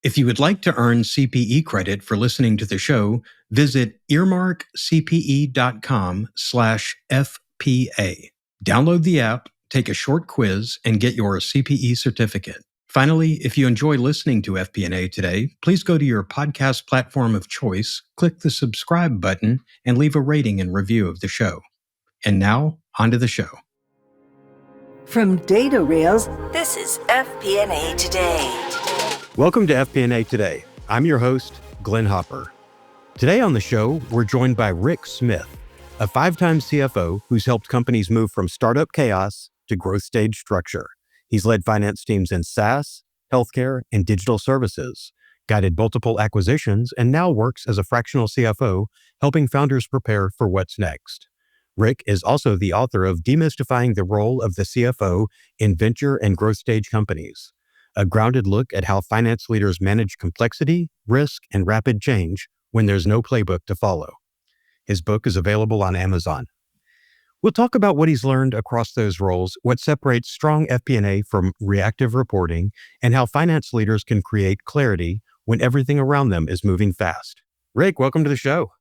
If you would like to earn CPE credit for listening to the show, visit earmarkcpe.com/FPA. Download the app, take a short quiz, and get your CPE certificate. Finally, if you enjoy listening to FP&A today, please go to your podcast platform of choice, click the subscribe button, and leave a rating and review of the show. And now, on to the show. From data rails, this is FP&A Today. Welcome to FP&A Today. I'm your host, Glenn Hopper. Today on the show, we're joined by Rick Smith, a 5-time CFO who's helped companies move from startup chaos to growth stage structure. He's led finance teams in SaaS, healthcare, and digital services, guided multiple acquisitions, and now works as a fractional CFO, helping founders prepare for what's next. Rick is also the author of Demystifying the Role of the CFO in Venture and Growth Stage Companies, a grounded look at how finance leaders manage complexity, risk, and rapid change when there's no playbook to follow. His book is available on Amazon. We'll talk about what he's learned across those roles, what separates strong FP&A from reactive reporting, and how finance leaders can create clarity when everything around them is moving fast. Rick, welcome to the show.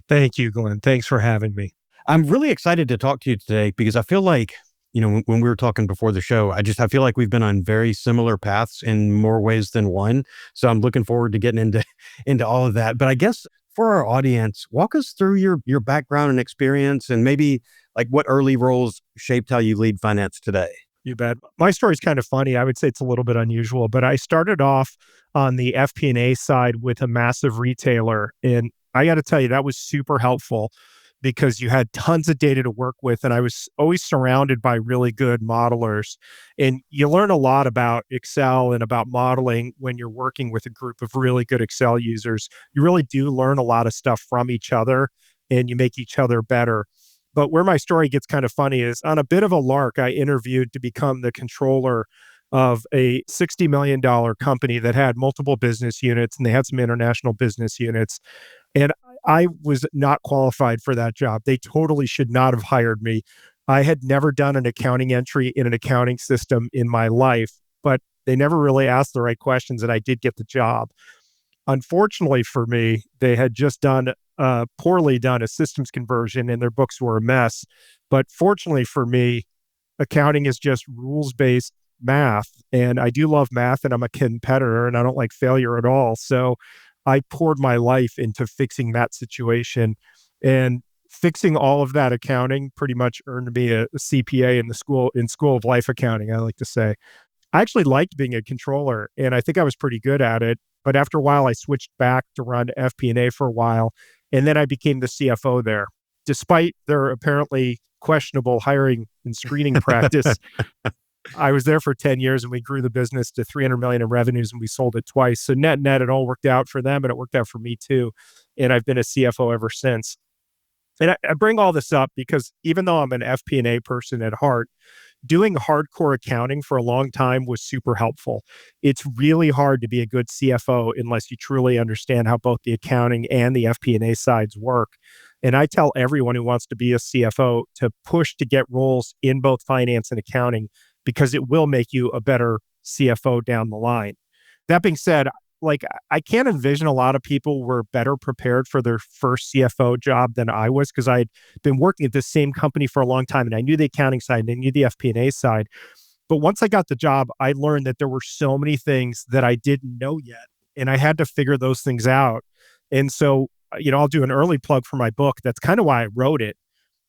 Thank you, Glenn. Thanks for having me. I'm really excited to talk to you today because I feel like, when we were talking before the show, I feel like we've been on very similar paths in more ways than one. So I'm looking forward to getting into all of that. But I guess for our audience, walk us through your background and experience and maybe like what early roles shaped how you lead finance today. You bet. My story's kind of funny. I would say it's a little bit unusual, but I started off on the FP&A side with a massive retailer. And I got to tell you, that was super helpful because you had tons of data to work with. And I was always surrounded by really good modelers. And you learn a lot about Excel and about modeling when you're working with a group of really good Excel users. You really do learn a lot of stuff from each other and you make each other better. But where my story gets kind of funny is on a bit of a lark, I interviewed to become the controller of a $60 million company that had multiple business units and they had some international business units. And I was not qualified for that job. They totally should not have hired me. I had never done an accounting entry in an accounting system in my life, but they never really asked the right questions and I did get the job. Unfortunately for me, they had just poorly done a systems conversion and their books were a mess. But fortunately for me, accounting is just rules-based math. And I do love math and I'm a competitor and I don't like failure at all. So I poured my life into fixing that situation, and fixing all of that accounting pretty much earned me a CPA in School of Life Accounting, I like to say. I actually liked being a controller and I think I was pretty good at it. But after a while, I switched back to run FP&A for a while, and then I became the CFO there. Despite their apparently questionable hiring and screening practice, I was there for 10 years and we grew the business to $300 million in revenues and we sold it twice. So net, it all worked out for them and it worked out for me too. And I've been a CFO ever since. And I bring all this up because even though I'm an FP&A person at heart, doing hardcore accounting for a long time was super helpful. It's really hard to be a good CFO unless you truly understand how both the accounting and the FP&A sides work. And I tell everyone who wants to be a CFO to push to get roles in both finance and accounting because it will make you a better CFO down the line. That being said, I can't envision a lot of people were better prepared for their first CFO job than I was because I'd been working at this same company for a long time and I knew the accounting side and I knew the FP&A side. But once I got the job, I learned that there were so many things that I didn't know yet and I had to figure those things out. And so, I'll do an early plug for my book. That's kind of why I wrote it.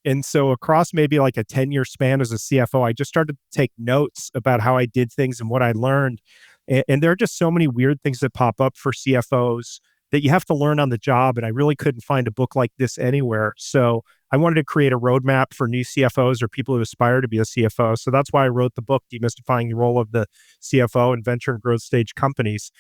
And so across maybe like a 10-year span as a CFO, I just started to take notes about how I did things and what I learned. And there are just so many weird things that pop up for CFOs that you have to learn on the job. And I really couldn't find a book like this anywhere. So I wanted to create a roadmap for new CFOs or people who aspire to be a CFO. So that's why I wrote the book, Demystifying the Role of the CFO in Venture and Growth Stage Companies.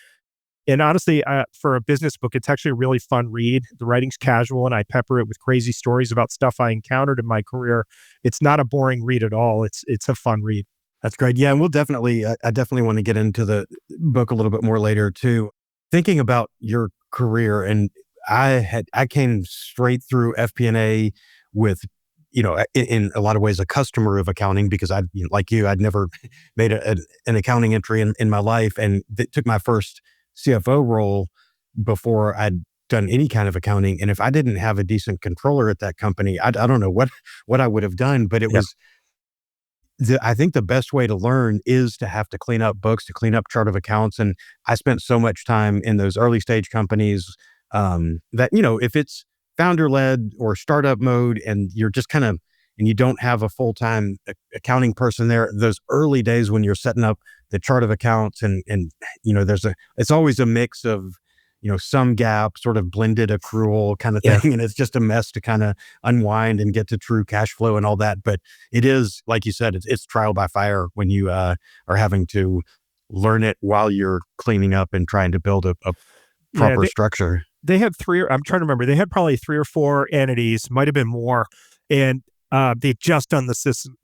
And honestly, for a business book, it's actually a really fun read. The writing's casual and I pepper it with crazy stories about stuff I encountered in my career. It's not a boring read at all. It's a fun read. That's great. Yeah, and I definitely want to get into the book a little bit more later too. Thinking about your career, and I came straight through FP&A with, in a lot of ways, a customer of accounting because I'd never made an accounting entry in my life, and took my first CFO role before I'd done any kind of accounting. And if I didn't have a decent controller at that company, I don't know what I would have done, but it Yeah. was I think the best way to learn is to have to clean up books, to clean up chart of accounts. And I spent so much time in those early stage companies that, if it's founder led or startup mode and you're just and you don't have a full-time accounting person there, those early days when you're setting up the chart of accounts and it's always a mix of, some gap, sort of blended accrual kind of thing. Yeah. And it's just a mess to kind of unwind and get to true cash flow and all that. But it is, like you said, it's trial by fire when you are having to learn it while you're cleaning up and trying to build a Yeah. proper structure. They had I'm trying to remember, they had probably 3 or 4 entities, might have been more. And they'd just done the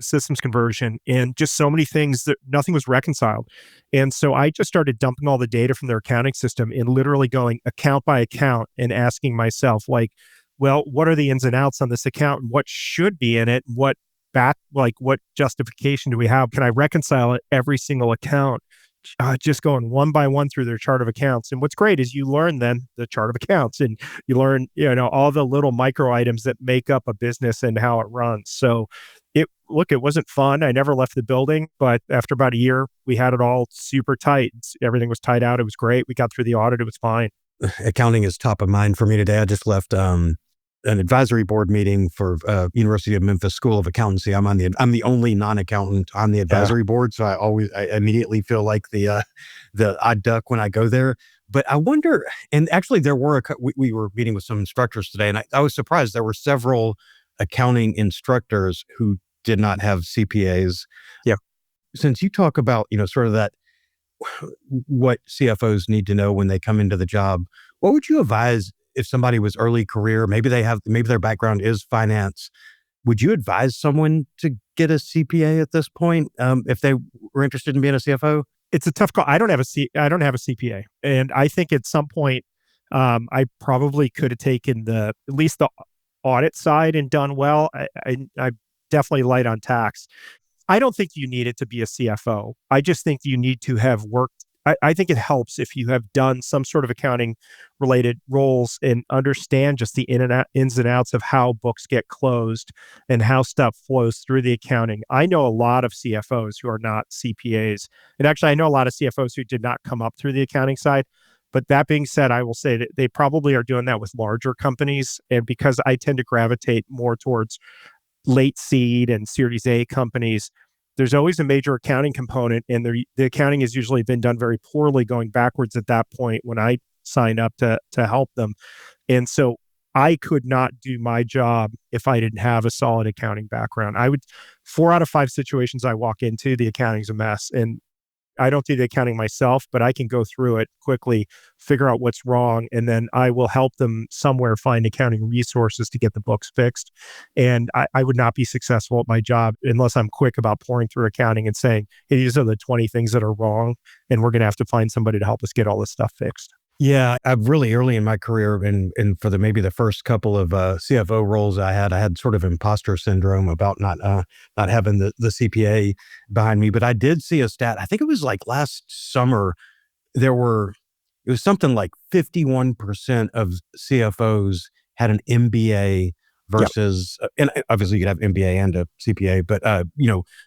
systems conversion and just so many things that nothing was reconciled. And so I just started dumping all the data from their accounting system and literally going account by account and asking myself, like, well, what are the ins and outs on this account and what should be in it? What justification do we have? Can I reconcile it every single account? Just going one by one through their chart of accounts. And what's great is you learn then the chart of accounts and you learn, all the little micro items that make up a business and how it runs. So it wasn't fun. I never left the building, but after about a year, we had it all super tight. Everything was tied out. It was great. We got through the audit. It was fine. Accounting is top of mind for me today. I just left an advisory board meeting for University of Memphis School of Accountancy. I'm the only non-accountant on the advisory board, so I immediately feel like the odd duck when I go there. But I wonder, and actually there were we were meeting with some instructors today, and I was surprised there were several accounting instructors who did not have CPAs. Yeah. Since you talk about sort of that, what CFOs need to know when they come into the job, what would you advise if somebody was early career, maybe their background is finance? Would you advise someone to get a CPA at this point if they were interested in being a CFO? It's a tough call. I don't have a CPA, and I think at some point I probably could have taken at least the audit side and done well. I'm definitely light on tax. I don't think you need it to be a CFO. I just think you need to have worked. I think it helps if you have done some sort of accounting related roles and understand just the ins and outs of how books get closed and how stuff flows through the accounting. I know a lot of CFOs who are not CPAs. And actually, I know a lot of CFOs who did not come up through the accounting side. But that being said, I will say that they probably are doing that with larger companies. And because I tend to gravitate more towards late seed and Series A companies, there's always a major accounting component, and the accounting has usually been done very poorly going backwards at that point when I signed up to help them. And so I could not do my job if I didn't have a solid accounting background. 4 out of 5 situations I walk into, the accounting's a mess. And I don't do the accounting myself, but I can go through it quickly, figure out what's wrong, and then I will help them somewhere find accounting resources to get the books fixed. And I would not be successful at my job unless I'm quick about pouring through accounting and saying, hey, these are the 20 things that are wrong, and we're going to have to find somebody to help us get all this stuff fixed. Yeah, I've really early in my career, and for maybe the first couple of CFO roles I had sort of imposter syndrome about not having the CPA behind me. But I did see a stat. I think it was like last summer. It was something like 51% of CFOs had an MBA versus, and obviously you could have MBA and a CPA, but an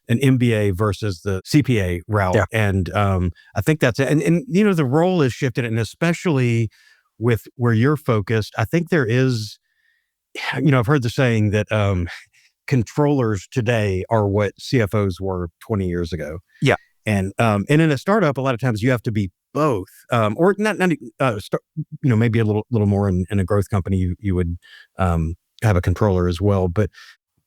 MBA versus the CPA route. Yeah. And I think that's it. And the role is shifted, and especially with where you're focused, I think there is, I've heard the saying that controllers today are what CFOs were 20 years ago. Yeah. And in a startup, a lot of times you have to be both, or not maybe a little more in a growth company, you would have a controller as well. But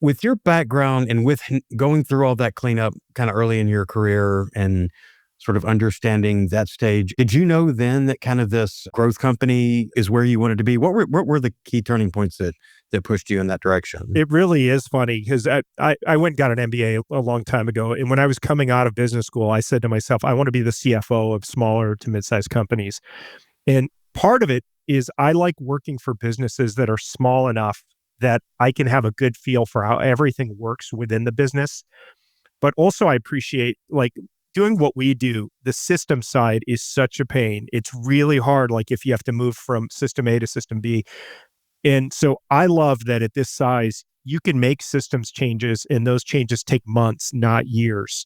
with your background and with going through all that cleanup kind of early in your career and sort of understanding that stage, did you know then that kind of this growth company is where you wanted to be? What were the key turning points that pushed you in that direction? It really is funny because I went and got an MBA a long time ago. And when I was coming out of business school, I said to myself, I want to be the CFO of smaller to mid-sized companies. And part of it is I like working for businesses that are small enough that I can have a good feel for how everything works within the business. But also I appreciate, like, doing what we do, the system side is such a pain. It's really hard, like if you have to move from system A to system B. And so I love that at this size, you can make systems changes and those changes take months, not years.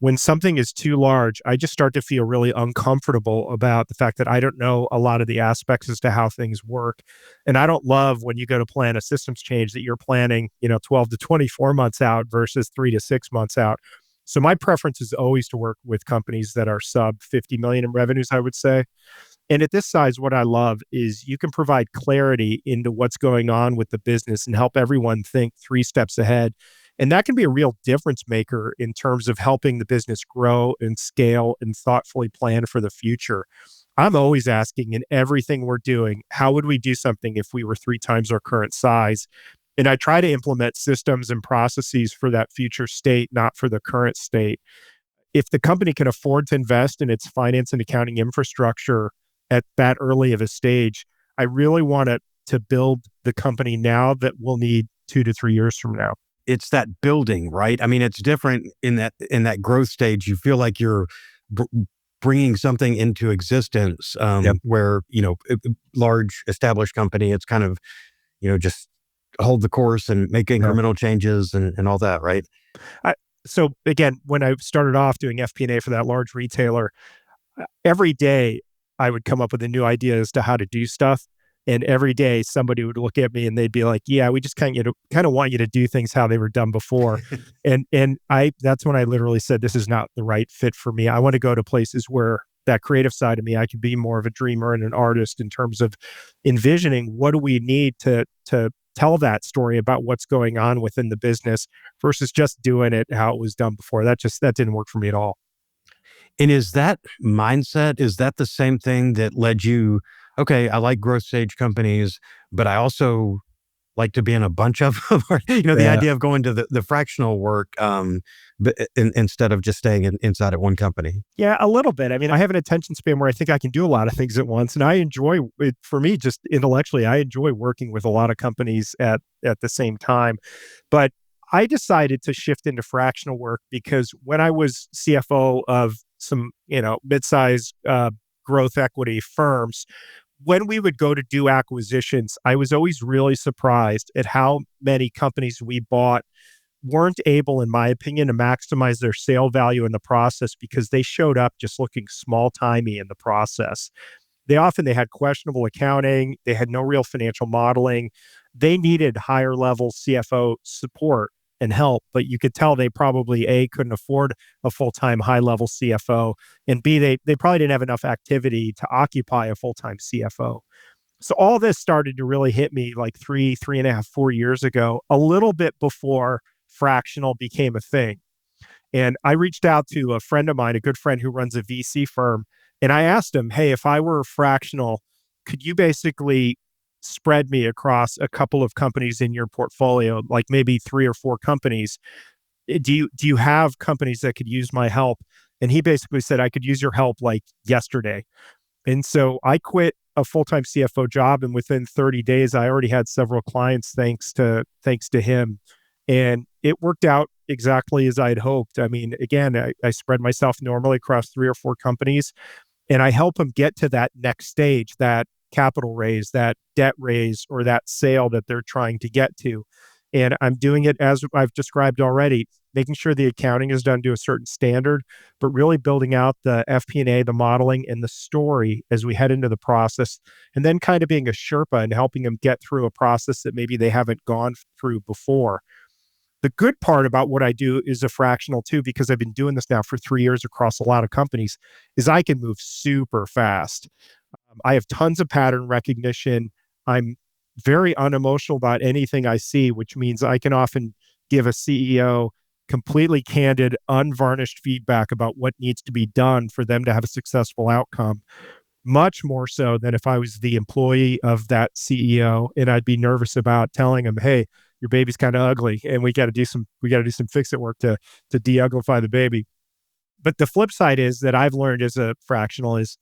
When something is too large, I just start to feel really uncomfortable about the fact that I don't know a lot of the aspects as to how things work. And I don't love when you go to plan a systems change that you're planning, 12 to 24 months out versus 3 to 6 months out. So my preference is always to work with companies that are sub 50 million in revenues, I would say. And at this size, what I love is you can provide clarity into what's going on with the business and help everyone think 3 steps ahead. And that can be a real difference maker in terms of helping the business grow and scale and thoughtfully plan for the future. I'm always asking in everything we're doing, how would we do something if we were 3 times our current size? And I try to implement systems and processes for that future state, not for the current state. If the company can afford to invest in its finance and accounting infrastructure at that early of a stage, I really want to build the company now that we'll need 2 to 3 years from now. It's that building, right? I mean, it's different in that growth stage. You feel like you're bringing something into existence, Yep. where, large established company, it's kind of, just hold the course and make incremental changes and all that, right? So again, when I started off doing FP&A for that large retailer, every day I would come up with a new idea as to how to do stuff. And every day somebody would look at me and they'd be like, yeah, we just kind of want you to do things how they were done before. and that's when I literally said, this is not the right fit for me. I want to go to places where that creative side of me, I can be more of a dreamer and an artist in terms of envisioning what do we need to tell that story about what's going on within the business versus just doing it how it was done before. That didn't work for me at all. And is that mindset, is that the same thing that led you, okay, I like growth stage companies, but I also like to be in a bunch of them, or, the idea of going to the fractional work, but instead of just staying inside at one company? Yeah, a little bit. I mean, I have an attention span where I think I can do a lot of things at once. And I enjoy it. For me, just intellectually, I enjoy working with a lot of companies at the same time. But I decided to shift into fractional work because when I was CFO of some, mid-size growth equity firms, when we would go to do acquisitions, I was always really surprised at how many companies we bought weren't able, in my opinion, to maximize their sale value in the process because they showed up just looking small-timey in the process. They had questionable accounting. They had no real financial modeling. They needed higher level CFO support and help, but you could tell they probably A, couldn't afford a full-time high-level CFO, and B, they probably didn't have enough activity to occupy a full-time CFO. So all this started to really hit me like 3.5, 4 years ago, a little bit before fractional became a thing. And I reached out to a friend of mine, a good friend who runs a VC firm, and I asked him, hey, if I were fractional, could you basically spread me across a couple of companies in your portfolio, like maybe 3 or 4 companies? Do you have companies that could use my help? And he basically said, I could use your help like yesterday. And so I quit a full-time CFO job, and within 30 days, I already had several clients thanks to him. And it worked out exactly as I had hoped. I mean, again, I spread myself normally across 3 or 4 companies, and I help them get to that next stage, that capital raise, that debt raise, or that sale that they're trying to get to. And I'm doing it as I've described already, making sure the accounting is done to a certain standard, but really building out the FP&A, the modeling, and the story as we head into the process, and then kind of being a Sherpa and helping them get through a process that maybe they haven't gone through before. The good part about what I do is a fractional too, because I've been doing this now for 3 years across a lot of companies, is I can move super fast. I have tons of pattern recognition. I'm very unemotional about anything I see, which means I can often give a CEO completely candid, unvarnished feedback about what needs to be done for them to have a successful outcome. Much more so than if I was the employee of that CEO and I'd be nervous about telling him, hey, your baby's kind of ugly and we got to do some fix-it work to de-uglify the baby. But the flip side is that I've learned as a fractional is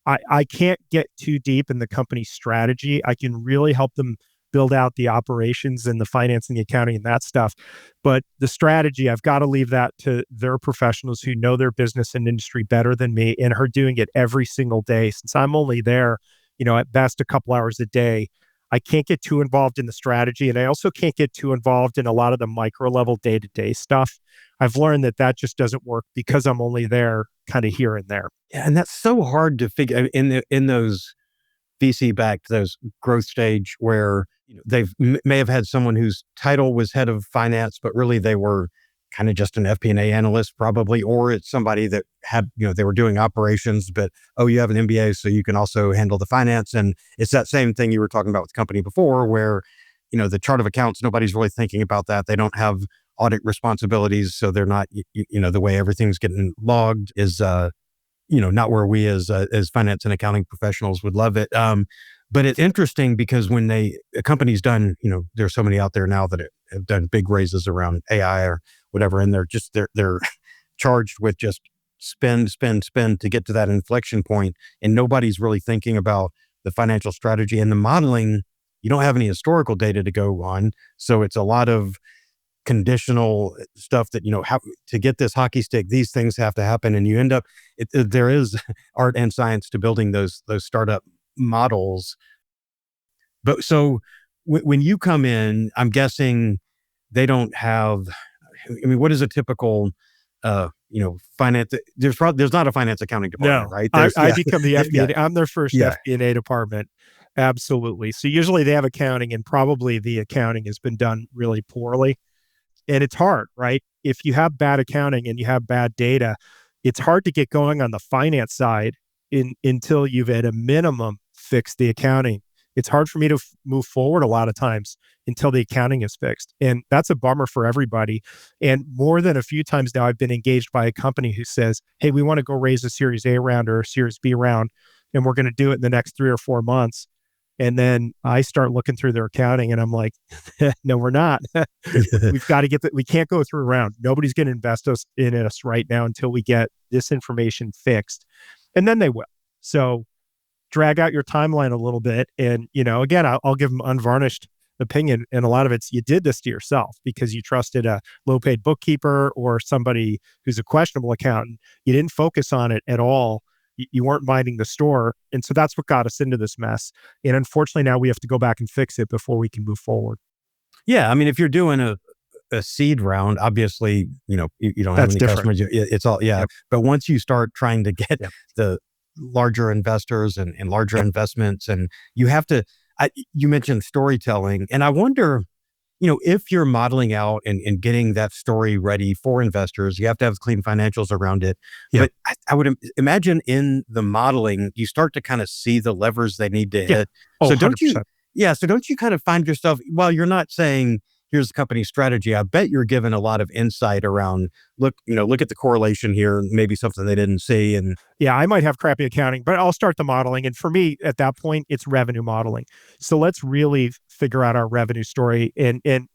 I can't get too deep in the company's strategy. I can really help them build out the operations and the finance and the accounting and that stuff. But the strategy, I've got to leave that to their professionals who know their business and industry better than me and are doing it every single day. Since I'm only there, at best a couple hours a day, I can't get too involved in the strategy. And I also can't get too involved in a lot of the micro level day-to-day stuff. I've learned that just doesn't work because I'm only there kind of here and there. Yeah, and that's so hard to figure in those VC backed, those growth stage where they've may have had someone whose title was head of finance, but really they were kind of just an FP&A analyst probably, or it's somebody that had, they were doing operations, but, oh, you have an MBA, so you can also handle the finance. And it's that same thing you were talking about with the company before where, the chart of accounts, nobody's really thinking about that. They don't have audit responsibilities. So they're not, the way everything's getting logged is, not where we as finance and accounting professionals would love it. But it's interesting because when a company's done, there's so many out there now that have done big raises around AI or whatever, and they're charged with just spend to get to that inflection point, and nobody's really thinking about the financial strategy and the modeling. You don't have any historical data to go on, so it's a lot of conditional stuff that, how to get this hockey stick, these things have to happen. And you end up, there is art and science to building those startup models. But so when you come in, I'm guessing they don't have, what is a typical, finance? There's not a finance accounting department, No, right? I become the FP&A. Yeah. I'm their first FP&A department. Absolutely. So usually they have accounting, and probably the accounting has been done really poorly. And it's hard, right? If you have bad accounting and you have bad data, it's hard to get going on the finance side until you've at a minimum fixed the accounting. It's hard for me to move forward a lot of times until the accounting is fixed. And that's a bummer for everybody. And more than a few times now, I've been engaged by a company who says, hey, we want to go raise a Series A round or a Series B round, and we're going to do it in the next 3 or 4 months. And then I start looking through their accounting and I'm like, no, we're not. We've got to we can't go through a round. Nobody's going to invest in us right now until we get this information fixed. And then they will. So drag out your timeline a little bit. And, again, I'll give them unvarnished opinion. And a lot of it's, you did this to yourself because you trusted a low paid bookkeeper or somebody who's a questionable accountant. You didn't focus on it at all. You weren't minding the store. And so that's what got us into this mess. And unfortunately, now we have to go back and fix it before we can move forward. Yeah. I mean, if you're doing a seed round, obviously, you don't have any customers. It's all, Yep. But once you start trying to get the larger investors and larger investments, and you have to, you mentioned storytelling. And I wonder, if you're modeling out and getting that story ready for investors, you have to have clean financials around it. Yeah. But I would imagine in the modeling, you start to kind of see the levers they need to hit. Oh, so 100%. Don't you kind of find yourself, while you're not saying, here's the company strategy, I bet you're given a lot of insight around, look at the correlation here, maybe something they didn't see. And yeah, I might have crappy accounting, but I'll start the modeling. And for me, at that point, it's revenue modeling. So let's really figure out our revenue story. And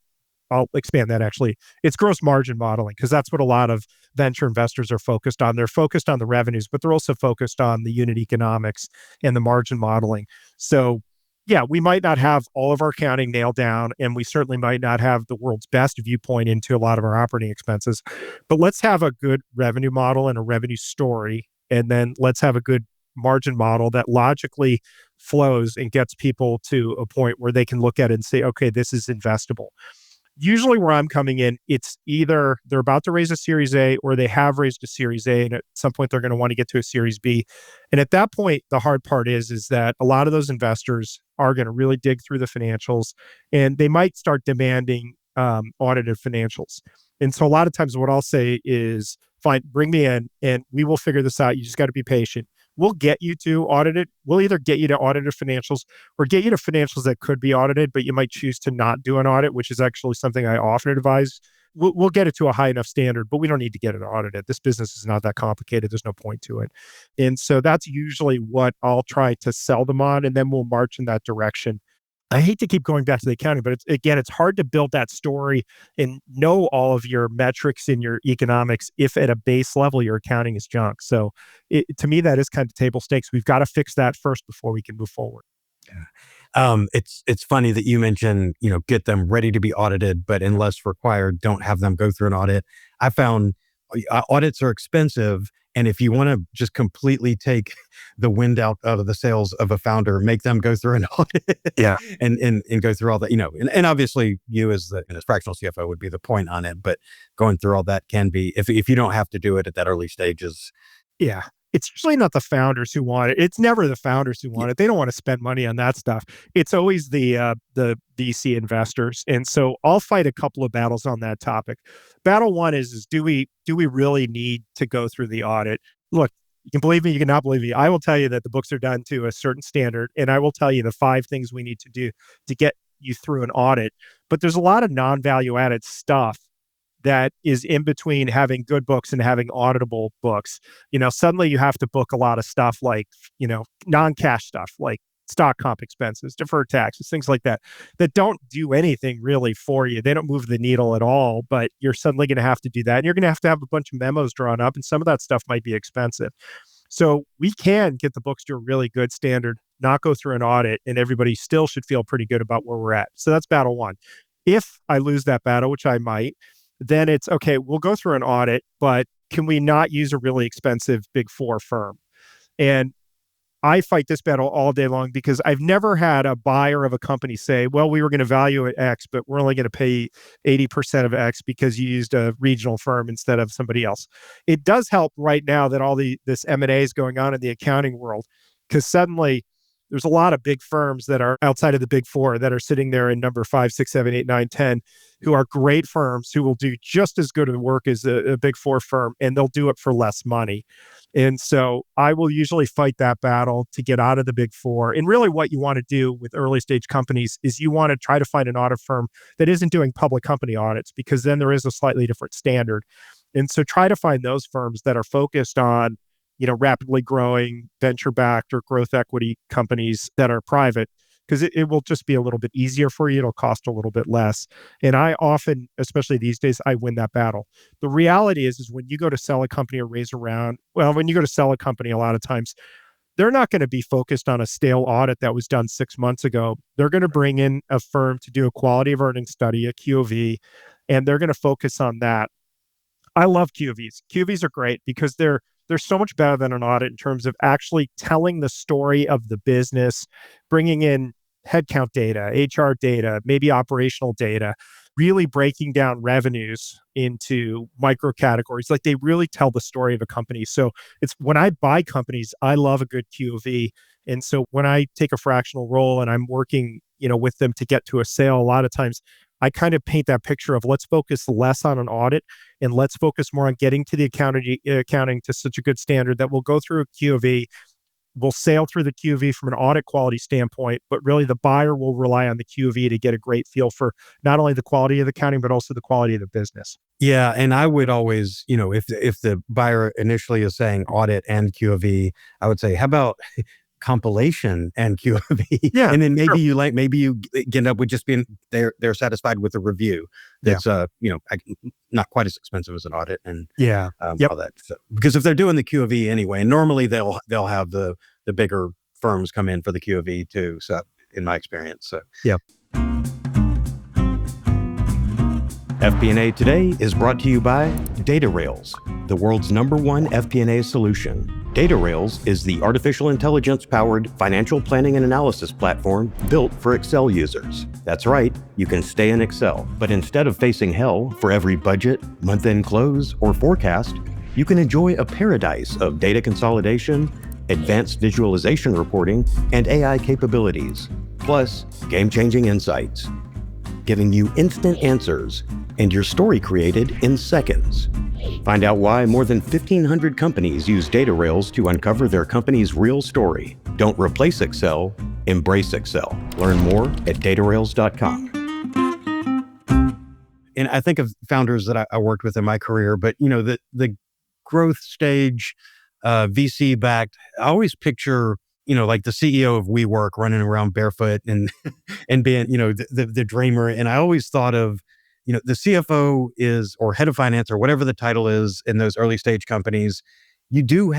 I'll expand that actually. It's gross margin modeling, because that's what a lot of venture investors are focused on. They're focused on the revenues, but they're also focused on the unit economics and the margin modeling. So yeah, we might not have all of our accounting nailed down, and we certainly might not have the world's best viewpoint into a lot of our operating expenses, but let's have a good revenue model and a revenue story. And then let's have a good margin model that logically flows and gets people to a point where they can look at it and say, okay, this is investable. Usually where I'm coming in, it's either they're about to raise a Series A or they have raised a Series A, and at some point they're going to want to get to a Series B. And at that point, the hard part is that a lot of those investors are going to really dig through the financials, and they might start demanding audited financials. And so a lot of times what I'll say is, fine, bring me in and we will figure this out. You just got to be patient. We'll get you to audit it. We'll either get you to audited financials or get you to financials that could be audited, but you might choose to not do an audit, which is actually something I often advise. We'll get it to a high enough standard, but we don't need to get it audited. This business is not that complicated. There's no point to it. And so that's usually what I'll try to sell them on, and then we'll march in that direction. I hate to keep going back to the accounting, but it's hard to build that story and know all of your metrics and your economics if at a base level your accounting is junk. So to me, that is kind of table stakes. We've got to fix that first before we can move forward. Yeah. It's funny that you mentioned, get them ready to be audited, but unless required, don't have them go through an audit. I found audits are expensive. And if you want to just completely take the wind out of the sails of a founder, make them go through an audit Yeah. and go through all that, and obviously you as the fractional CFO would be the point on it, but going through all that can be, if you don't have to do it at that early stages. Yeah. It's usually not the founders who want it. It's never the founders who want it. They don't want to spend money on that stuff. It's always the VC investors. And so I'll fight a couple of battles on that topic. Battle one is do we really need to go through the audit? Look, you can believe me, you cannot believe me. I will tell you that the books are done to a certain standard, and I will tell you the 5 things we need to do to get you through an audit. But there's a lot of non-value added stuff that is in between having good books and having auditable books. Suddenly you have to book a lot of stuff like, non-cash stuff like stock comp expenses, deferred taxes, things like that don't do anything really for you. They don't move the needle at all, but you're suddenly going to have to do that. And you're going to have a bunch of memos drawn up, and some of that stuff might be expensive. So we can get the books to a really good standard, not go through an audit, and everybody still should feel pretty good about where we're at. So that's battle one. If I lose that battle, which I might, then it's okay, we'll go through an audit, but can we not use a really expensive Big Four firm? And I fight this battle all day long because I've never had a buyer of a company say, well, we were going to value it X, but we're only going to pay 80% of X because you used a regional firm instead of somebody else. It does help right now that all this M&A is going on in the accounting world, because suddenly there's a lot of big firms that are outside of the Big Four that are sitting there in number 5, 6, 7, 8, 9, 10, who are great firms who will do just as good of work as a Big Four firm, and they'll do it for less money. And so I will usually fight that battle to get out of the Big Four. And really what you want to do with early stage companies is you want to try to find an audit firm that isn't doing public company audits, because then there is a slightly different standard. And so try to find those firms that are focused on rapidly growing venture-backed or growth equity companies that are private, because it will just be a little bit easier for you. It'll cost a little bit less. And I often, especially these days, I win that battle. The reality is when you go to sell a company or raise a round, when you go to sell a company, a lot of times, they're not going to be focused on a stale audit that was done 6 months ago. They're going to bring in a firm to do a quality of earnings study, a QOV, and they're going to focus on that. I love QOVs. QOVs are great because they're so much better than an audit in terms of actually telling the story of the business, bringing in headcount data, HR data, maybe operational data, really breaking down revenues into micro categories. Like, they really tell the story of a company. So it's when I buy companies, I love a good QOV. And so when I take a fractional role and I'm working, with them to get to a sale, a lot of times I kind of paint that picture of let's focus less on an audit and let's focus more on getting to the accounting to such a good standard that we'll go through a QOV. We'll sail through the QOV from an audit quality standpoint, but really the buyer will rely on the QOV to get a great feel for not only the quality of the accounting, but also the quality of the business. Yeah. And I would always, if the buyer initially is saying audit and QOV, I would say, how about compilation and QOV? Yeah, and then maybe sure. maybe you end up with just being they're satisfied with a review that's not quite as expensive as an audit and Yep. all that. So, because if they're doing the QOV anyway, and normally they'll have the bigger firms come in for the QOV too. So in my experience, Yep. FP&A Today is brought to you by DataRails, the world's #1 FP&A solution. DataRails is the artificial intelligence-powered financial planning and analysis platform built for Excel users. That's right, you can stay in Excel, but instead of facing hell for every budget, month-end close, or forecast, you can enjoy a paradise of data consolidation, advanced visualization reporting, and AI capabilities, plus game-changing insights, giving you instant answers and your story created in seconds. Find out why more than 1,500 companies use DataRails to uncover their company's real story. Don't replace Excel, embrace Excel. Learn more at datarails.com. And I think of founders that I worked with in my career, but the growth stage, VC backed, I always picture like the CEO of WeWork running around barefoot and being, the dreamer. And I always thought of, the CFO is, or head of finance or whatever the title is in those early stage companies, you're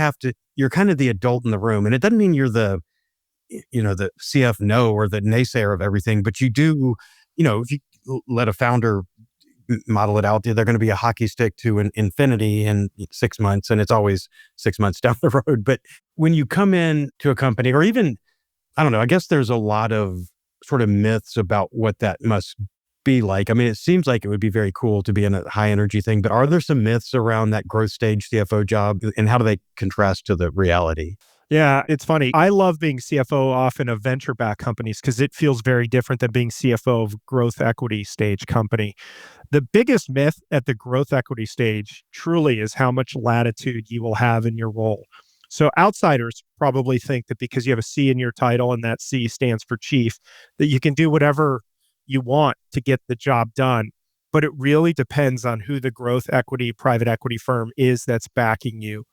kind of the adult in the room. And it doesn't mean you're the the CF no or the naysayer of everything, but you do, if you let a founder model it out, they're going to be a hockey stick to an infinity in 6 months, and it's always 6 months down the road. But when you come in to a company, or even, I don't know, I guess there's a lot of sort of myths about what that must be like. I mean, it seems like it would be very cool to be in a high energy thing, but are there some myths around that growth stage CFO job, and how do they contrast to the reality? Yeah, it's funny. I love being CFO often of venture-backed companies because it feels very different than being CFO of growth equity stage company. The biggest myth at the growth equity stage truly is how much latitude you will have in your role. So outsiders probably think that because you have a C in your title and that C stands for chief, that you can do whatever you want to get the job done. But it really depends on who the growth equity private equity firm is that's backing you.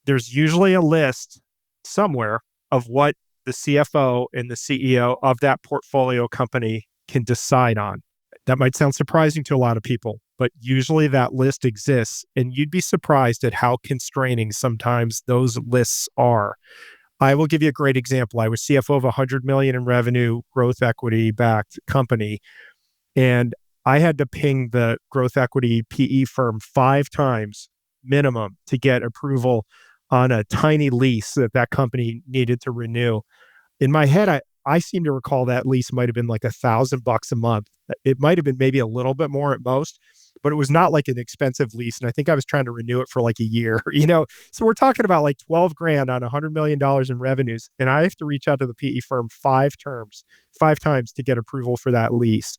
There's usually a list somewhere of what the CFO and the CEO of that portfolio company can decide on. That might sound surprising to a lot of people, but usually that list exists, and you'd be surprised at how constraining sometimes those lists are. I will give you a great example. I was CFO of a $100 million in revenue growth equity backed company, and I had to ping the growth equity PE firm 5 times minimum to get approval on a tiny lease that company needed to renew. In my head, I seem to recall that lease might have been like $1,000 a month. It might have been maybe a little bit more at most, but it was not like an expensive lease. And I think I was trying to renew it for like a year, So we're talking about like 12 grand on $100 million in revenues. And I have to reach out to the PE firm 5 times to get approval for that lease.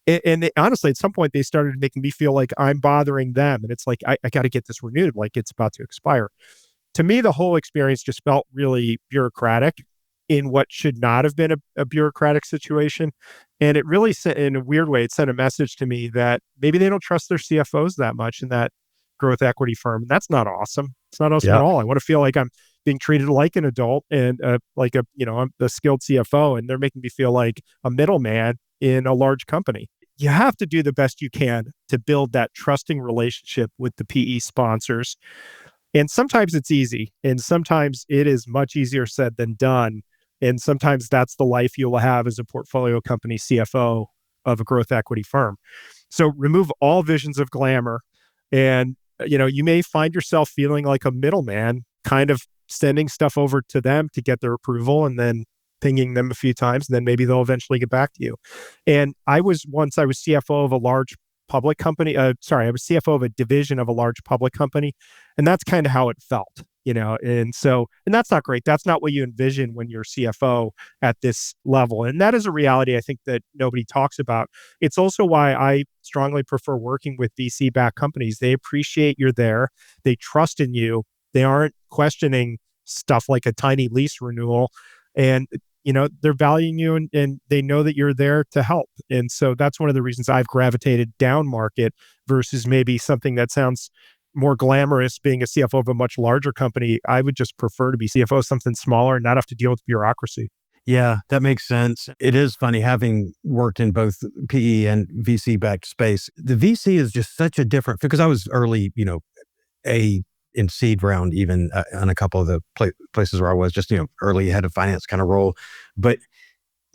And honestly, at some point, they started making me feel like I'm bothering them. And it's like, I got to get this renewed, like it's about to expire. To me, the whole experience just felt really bureaucratic in what should not have been a bureaucratic situation. And it really, in a weird way, it sent a message to me that maybe they don't trust their CFOs that much in that growth equity firm. And that's not awesome. It's not awesome at all. I want to feel like I'm being treated like an adult and I'm the skilled CFO, and they're making me feel like a middleman in a large company. You have to do the best you can to build that trusting relationship with the PE sponsors. And sometimes it's easy, and sometimes it is much easier said than done. And sometimes that's the life you'll have as a portfolio company CFO of a growth equity firm. So remove all visions of glamour. And, you may find yourself feeling like a middleman, kind of sending stuff over to them to get their approval and then pinging them a few times, and then maybe they'll eventually get back to you. And I was CFO of a large public company. I was CFO of a division of a large public company. And that's kind of how it felt, and that's not great. That's not what you envision when you're CFO at this level. And that is a reality I think that nobody talks about. It's also why I strongly prefer working with VC-backed companies. They appreciate you're there. They trust in you. They aren't questioning stuff like a tiny lease renewal. And they're valuing you and they know that you're there to help. And so that's one of the reasons I've gravitated down market versus maybe something that sounds more glamorous, being a CFO of a much larger company. I would just prefer to be CFO of something smaller and not have to deal with bureaucracy. Yeah, that makes sense. It is funny, having worked in both PE and VC-backed space. The VC is just such a different, because I was early, in seed round, even on a couple of the places where I was just, early head of finance kind of role. But,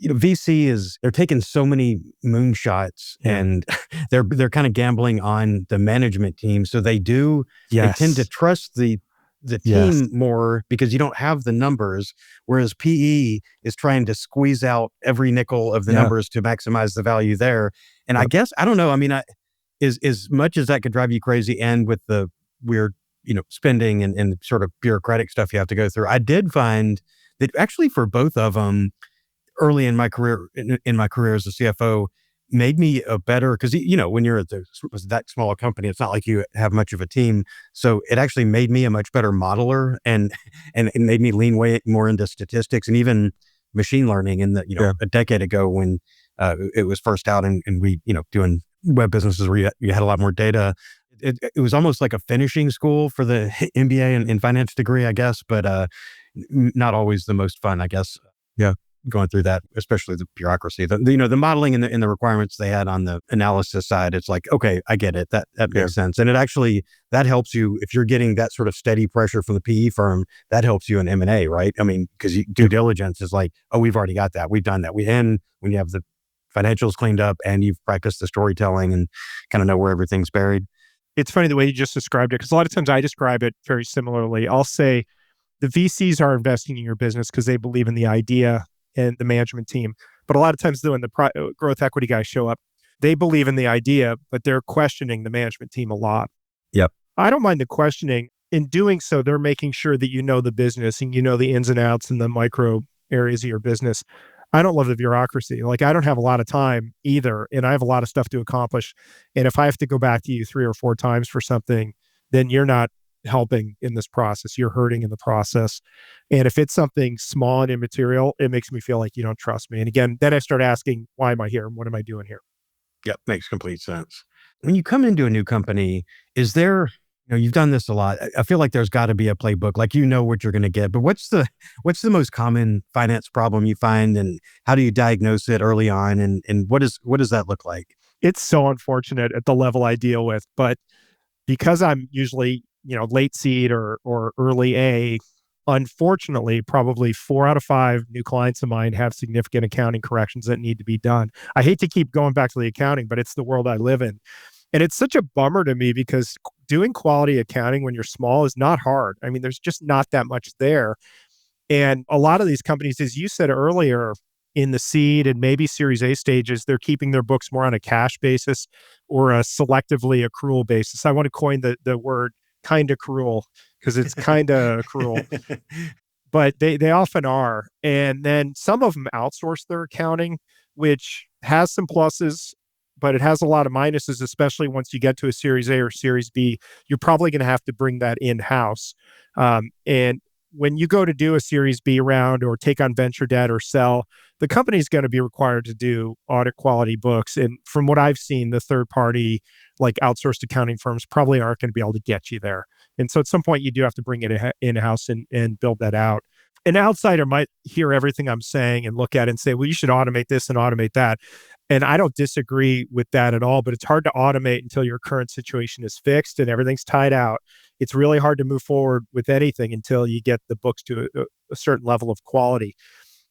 they're taking so many moonshots and they're kind of gambling on the management team. So they tend to trust the team more because you don't have the numbers, whereas PE is trying to squeeze out every nickel of the numbers to maximize the value there. And I guess, I don't know, I mean, as much as that could drive you crazy, and with the weird spending and sort of bureaucratic stuff you have to go through, I did find that actually for both of them, early in my career, as a CFO, made me a better, because when you're at that small a company, it's not like you have much of a team. So it actually made me a much better modeler, and it made me lean way more into statistics and even machine learning. In a decade ago when it was first out, and we doing web businesses where you had a lot more data. It was almost like a finishing school for the MBA and finance degree, I guess, but not always the most fun, I guess. Yeah. going through that, especially the bureaucracy, the modeling and the requirements they had on the analysis side. It's like, okay, I get it. That makes sense. And it actually, that helps you if you're getting that sort of steady pressure from the PE firm, that helps you in M&A, right? I mean, because due diligence is like, oh, we've already got that. We've done that. And when you have the financials cleaned up and you've practiced the storytelling and kind of know where everything's buried. It's funny the way you just described it, because a lot of times I describe it very similarly. I'll say the VCs are investing in your business because they believe in the idea and the management team. But a lot of times when the growth equity guys show up, they believe in the idea, but they're questioning the management team a lot. Yep. I don't mind the questioning. In doing so, they're making sure that you know the business and you know the ins and outs and the micro areas of your business. I don't love the bureaucracy. Like, I don't have a lot of time either, and I have a lot of stuff to accomplish. And if I have to go back to you 3 or 4 times for something, then you're not helping in this process. You're hurting in the process. And if it's something small and immaterial, it makes me feel like you don't trust me. And again, then I start asking, why am I here? What am I doing here? Yep, makes complete sense. When you come into a new company, is there, you've done this a lot. I feel like there's got to be a playbook, like what you're going to get. But what's the most common finance problem you find, and how do you diagnose it early on, and what does that look like? It's so unfortunate at the level I deal with, but because I'm usually late seed or early A, unfortunately, probably 4 out of 5 new clients of mine have significant accounting corrections that need to be done. I hate to keep going back to the accounting, but it's the world I live in. And it's such a bummer to me because doing quality accounting when you're small is not hard. I mean, there's just not that much there. And a lot of these companies, as you said earlier, in the seed and maybe Series A stages, they're keeping their books more on a cash basis or a selectively accrual basis. I want to coin the word kind of cruel because it's kind of cruel, but they often are. And then some of them outsource their accounting, which has some pluses, but it has a lot of minuses, especially once you get to a Series A or Series B. You're probably going to have to bring that in-house. And when you go to do a Series B round or take on venture debt or sell, the company is going to be required to do audit quality books. And from what I've seen, the third party, like outsourced accounting firms, probably aren't going to be able to get you there. And so at some point, you do have to bring it in-house and build that out. An outsider might hear everything I'm saying and look at it and say, well, you should automate this and automate that. And I don't disagree with that at all, but it's hard to automate until your current situation is fixed and everything's tied out. It's really hard to move forward with anything until you get the books to a certain level of quality.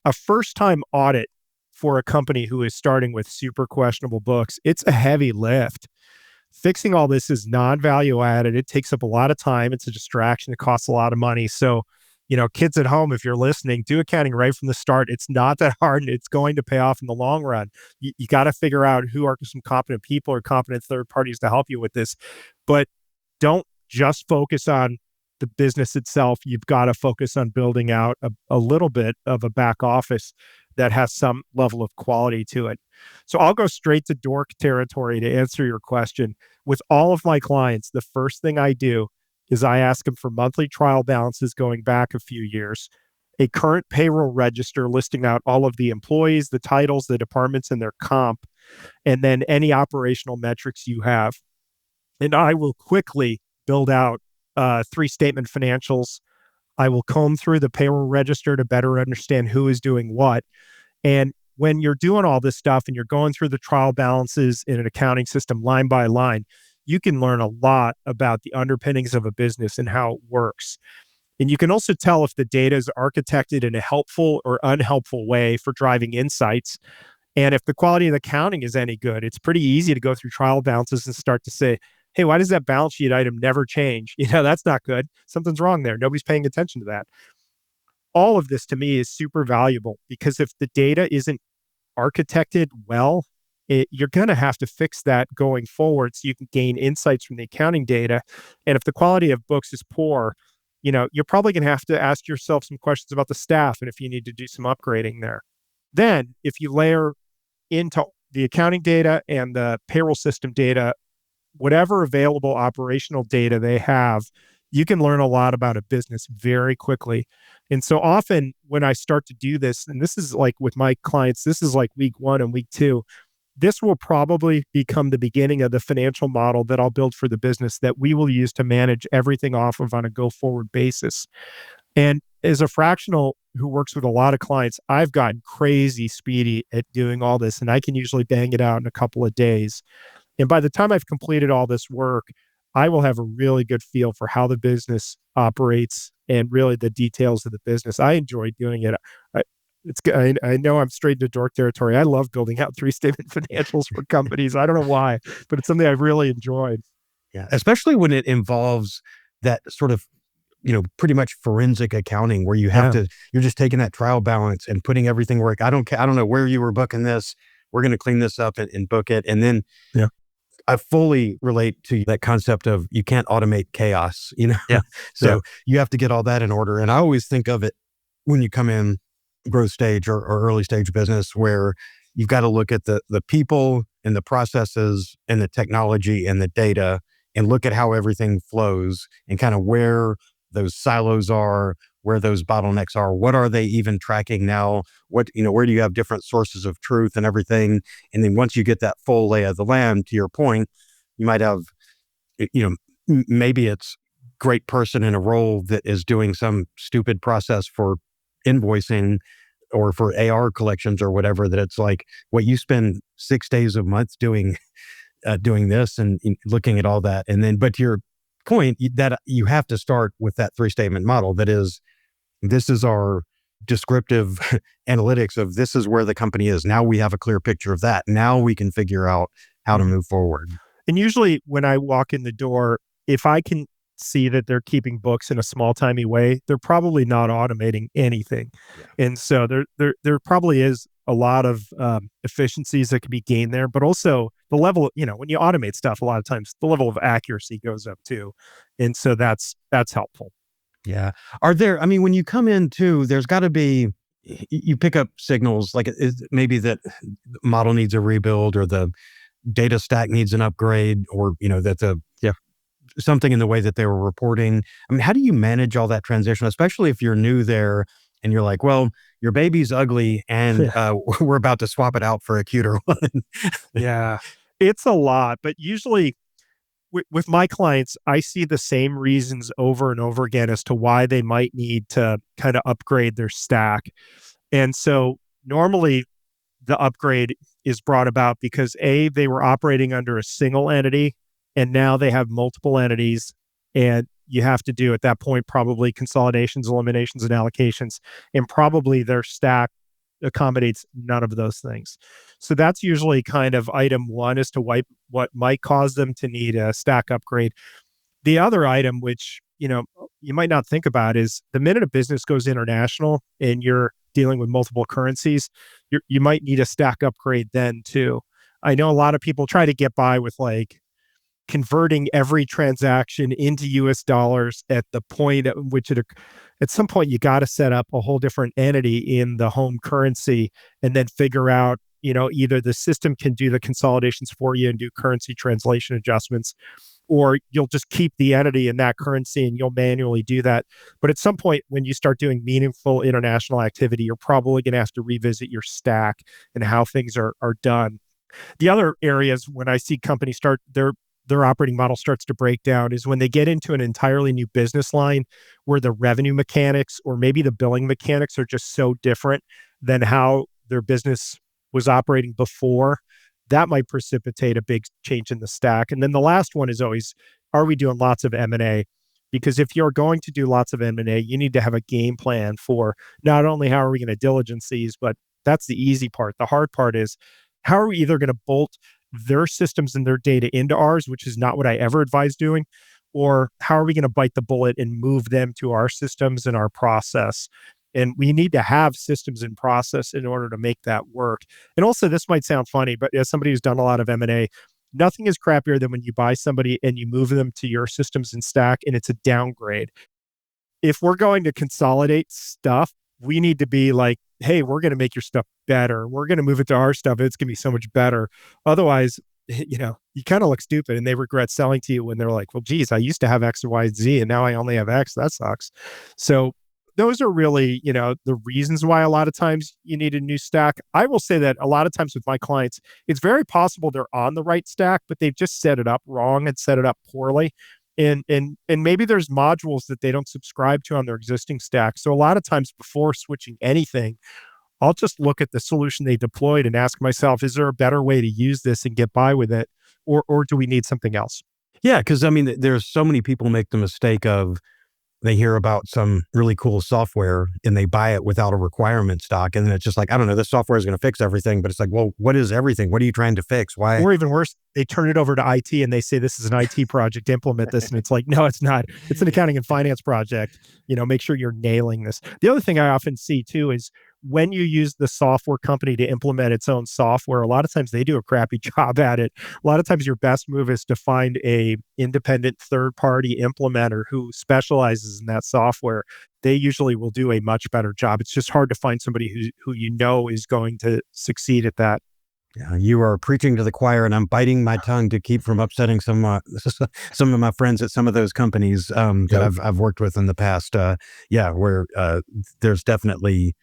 A first-time audit for a company who is starting with super questionable books, it's a heavy lift. Fixing all this is non-value added. It takes up a lot of time. It's a distraction. It costs a lot of money. So, kids at home, if you're listening, do accounting right from the start. It's not that hard, and it's going to pay off in the long run. You got to figure out who are some competent people or competent third parties to help you with this. But don't just focus on the business itself. You've got to focus on building out a little bit of a back office that has some level of quality to it. So I'll go straight to dork territory to answer your question. With all of my clients, the first thing I do is I ask them for monthly trial balances going back a few years, a current payroll register listing out all of the employees, the titles, the departments, and their comp, and then any operational metrics you have. And I will quickly build out 3-statement financials. I will comb through the payroll register to better understand who is doing what. And when you're doing all this stuff and you're going through the trial balances in an accounting system line by line, you can learn a lot about the underpinnings of a business and how it works. And you can also tell if the data is architected in a helpful or unhelpful way for driving insights. And if the quality of the accounting is any good, it's pretty easy to go through trial balances and start to say, hey, why does that balance sheet item never change? That's not good. Something's wrong there. Nobody's paying attention to that. All of this to me is super valuable because if the data isn't architected well, you're going to have to fix that going forward so you can gain insights from the accounting data. And if the quality of books is poor, you're probably going to have to ask yourself some questions about the staff and if you need to do some upgrading there. Then if you layer into the accounting data and the payroll system data, whatever available operational data they have, you can learn a lot about a business very quickly. And so often when I start to do this, and this is like with my clients, this is like week 1 and week 2, this will probably become the beginning of the financial model that I'll build for the business that we will use to manage everything off of on a go-forward basis. And as a fractional who works with a lot of clients, I've gotten crazy speedy at doing all this, and I can usually bang it out in a couple of days. And by the time I've completed all this work, I will have a really good feel for how the business operates and really the details of the business. I enjoy doing it. I, I know I'm straight into dork territory. I love building out three-statement financials for companies. I don't know why, but it's something I've really enjoyed. Yeah, especially when it involves that sort of, pretty much forensic accounting where you have you're just taking that trial balance and putting everything where I don't know where you were booking this. We're going to clean this up and book it. And then I fully relate to that concept of you can't automate chaos, Yeah. So you have to get all that in order. And I always think of it when you come in growth stage or early stage business where you've got to look at the people and the processes and the technology and the data and look at how everything flows and kind of where those silos are, where those bottlenecks are, what are they even tracking now? Where do you have different sources of truth and everything? And then once you get that full lay of the land, to your point, you might have, maybe it's great person in a role that is doing some stupid process for invoicing or for AR collections or whatever, that it's like, what you spend 6 days a month doing this and looking at all that. And then, but to your point, that you have to start with that 3-statement model. That is, this is our descriptive analytics of this is where the company is. Now we have a clear picture of that. Now we can figure out how to move forward. And usually when I walk in the door, if I can see that they're keeping books in a small-timey way, they're probably not automating anything. Yeah. And so there probably is a lot of efficiencies that can be gained there, but also the level, when you automate stuff, a lot of times the level of accuracy goes up too. And so that's helpful. Yeah. When you come in too, there's got to be, you pick up signals like maybe that the model needs a rebuild or the data stack needs an upgrade or, that something in the way that they were reporting. How do you manage all that transition, especially if you're new there and you're like, well, your baby's ugly and we're about to swap it out for a cuter one. Yeah, it's a lot, but usually with my clients, I see the same reasons over and over again as to why they might need to kind of upgrade their stack. And so normally the upgrade is brought about because they were operating under a single entity and now they have multiple entities, and you have to do at that point probably consolidations, eliminations, and allocations, and probably their stack accommodates none of those things. So that's usually kind of item one as to what might cause them to need a stack upgrade. The other item, which you might not think about, is the minute a business goes international and you're dealing with multiple currencies, you might need a stack upgrade then too. I know a lot of people try to get by with like converting every transaction into US dollars at the point at which at some point you got to set up a whole different entity in the home currency and then figure out, either the system can do the consolidations for you and do currency translation adjustments, or you'll just keep the entity in that currency and you'll manually do that. But at some point when you start doing meaningful international activity, you're probably going to have to revisit your stack and how things are done. The other areas when I see companies start their operating model starts to break down is when they get into an entirely new business line where the revenue mechanics or maybe the billing mechanics are just so different than how their business was operating before. That might precipitate a big change in the stack. And then the last one is always, are we doing lots of M&A? Because if you're going to do lots of M&A, you need to have a game plan for not only how are we going to diligence these, but that's the easy part. The hard part is how are we either going to bolt their systems and their data into ours, which is not what I ever advise doing, or how are we going to bite the bullet and move them to our systems and our process? And we need to have systems and process in order to make that work. And also, this might sound funny, but as somebody who's done a lot of M&A, nothing is crappier than when you buy somebody and you move them to your systems and stack and it's a downgrade. If we're going to consolidate stuff, we need to be like, hey, we're going to make your stuff better. We're going to move it to our stuff. It's going to be so much better. Otherwise, you kind of look stupid and they regret selling to you when they're like, well, geez, I used to have X, Y, and Z, and now I only have X. That sucks. So those are really, the reasons why a lot of times you need a new stack. I will say that a lot of times with my clients, it's very possible they're on the right stack, but they've just set it up wrong and set it up poorly. And maybe there's modules that they don't subscribe to on their existing stack. So a lot of times before switching anything, I'll just look at the solution they deployed and ask myself, is there a better way to use this and get by with it? Or do we need something else? Yeah, because I mean, there's so many people make the mistake of they hear about some really cool software and they buy it without a requirement stock. And then it's just like, I don't know, this software is going to fix everything. But it's like, well, what is everything? What are you trying to fix? Why? Or even worse, they turn it over to IT and they say, this is an IT project, implement this. And it's like, no, it's not. It's an accounting and finance project. Make sure you're nailing this. The other thing I often see too is when you use the software company to implement its own software, a lot of times they do a crappy job at it. A lot of times your best move is to find a independent third-party implementer who specializes in that software. They usually will do a much better job. It's just hard to find somebody who is going to succeed at that. Yeah, you are preaching to the choir, and I'm biting my tongue to keep from upsetting some of my friends at some of those companies that I've worked with in the past. Where there's definitely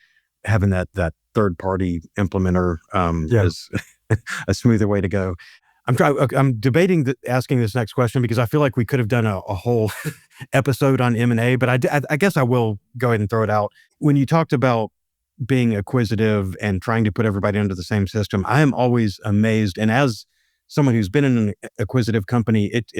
having that third party implementer is a smoother way to go. I'm debating asking this next question because I feel like we could have done a whole episode on M&A, but I guess I will go ahead and throw it out. When you talked about being acquisitive and trying to put everybody under the same system, I am always amazed. And as someone who's been in an acquisitive company, it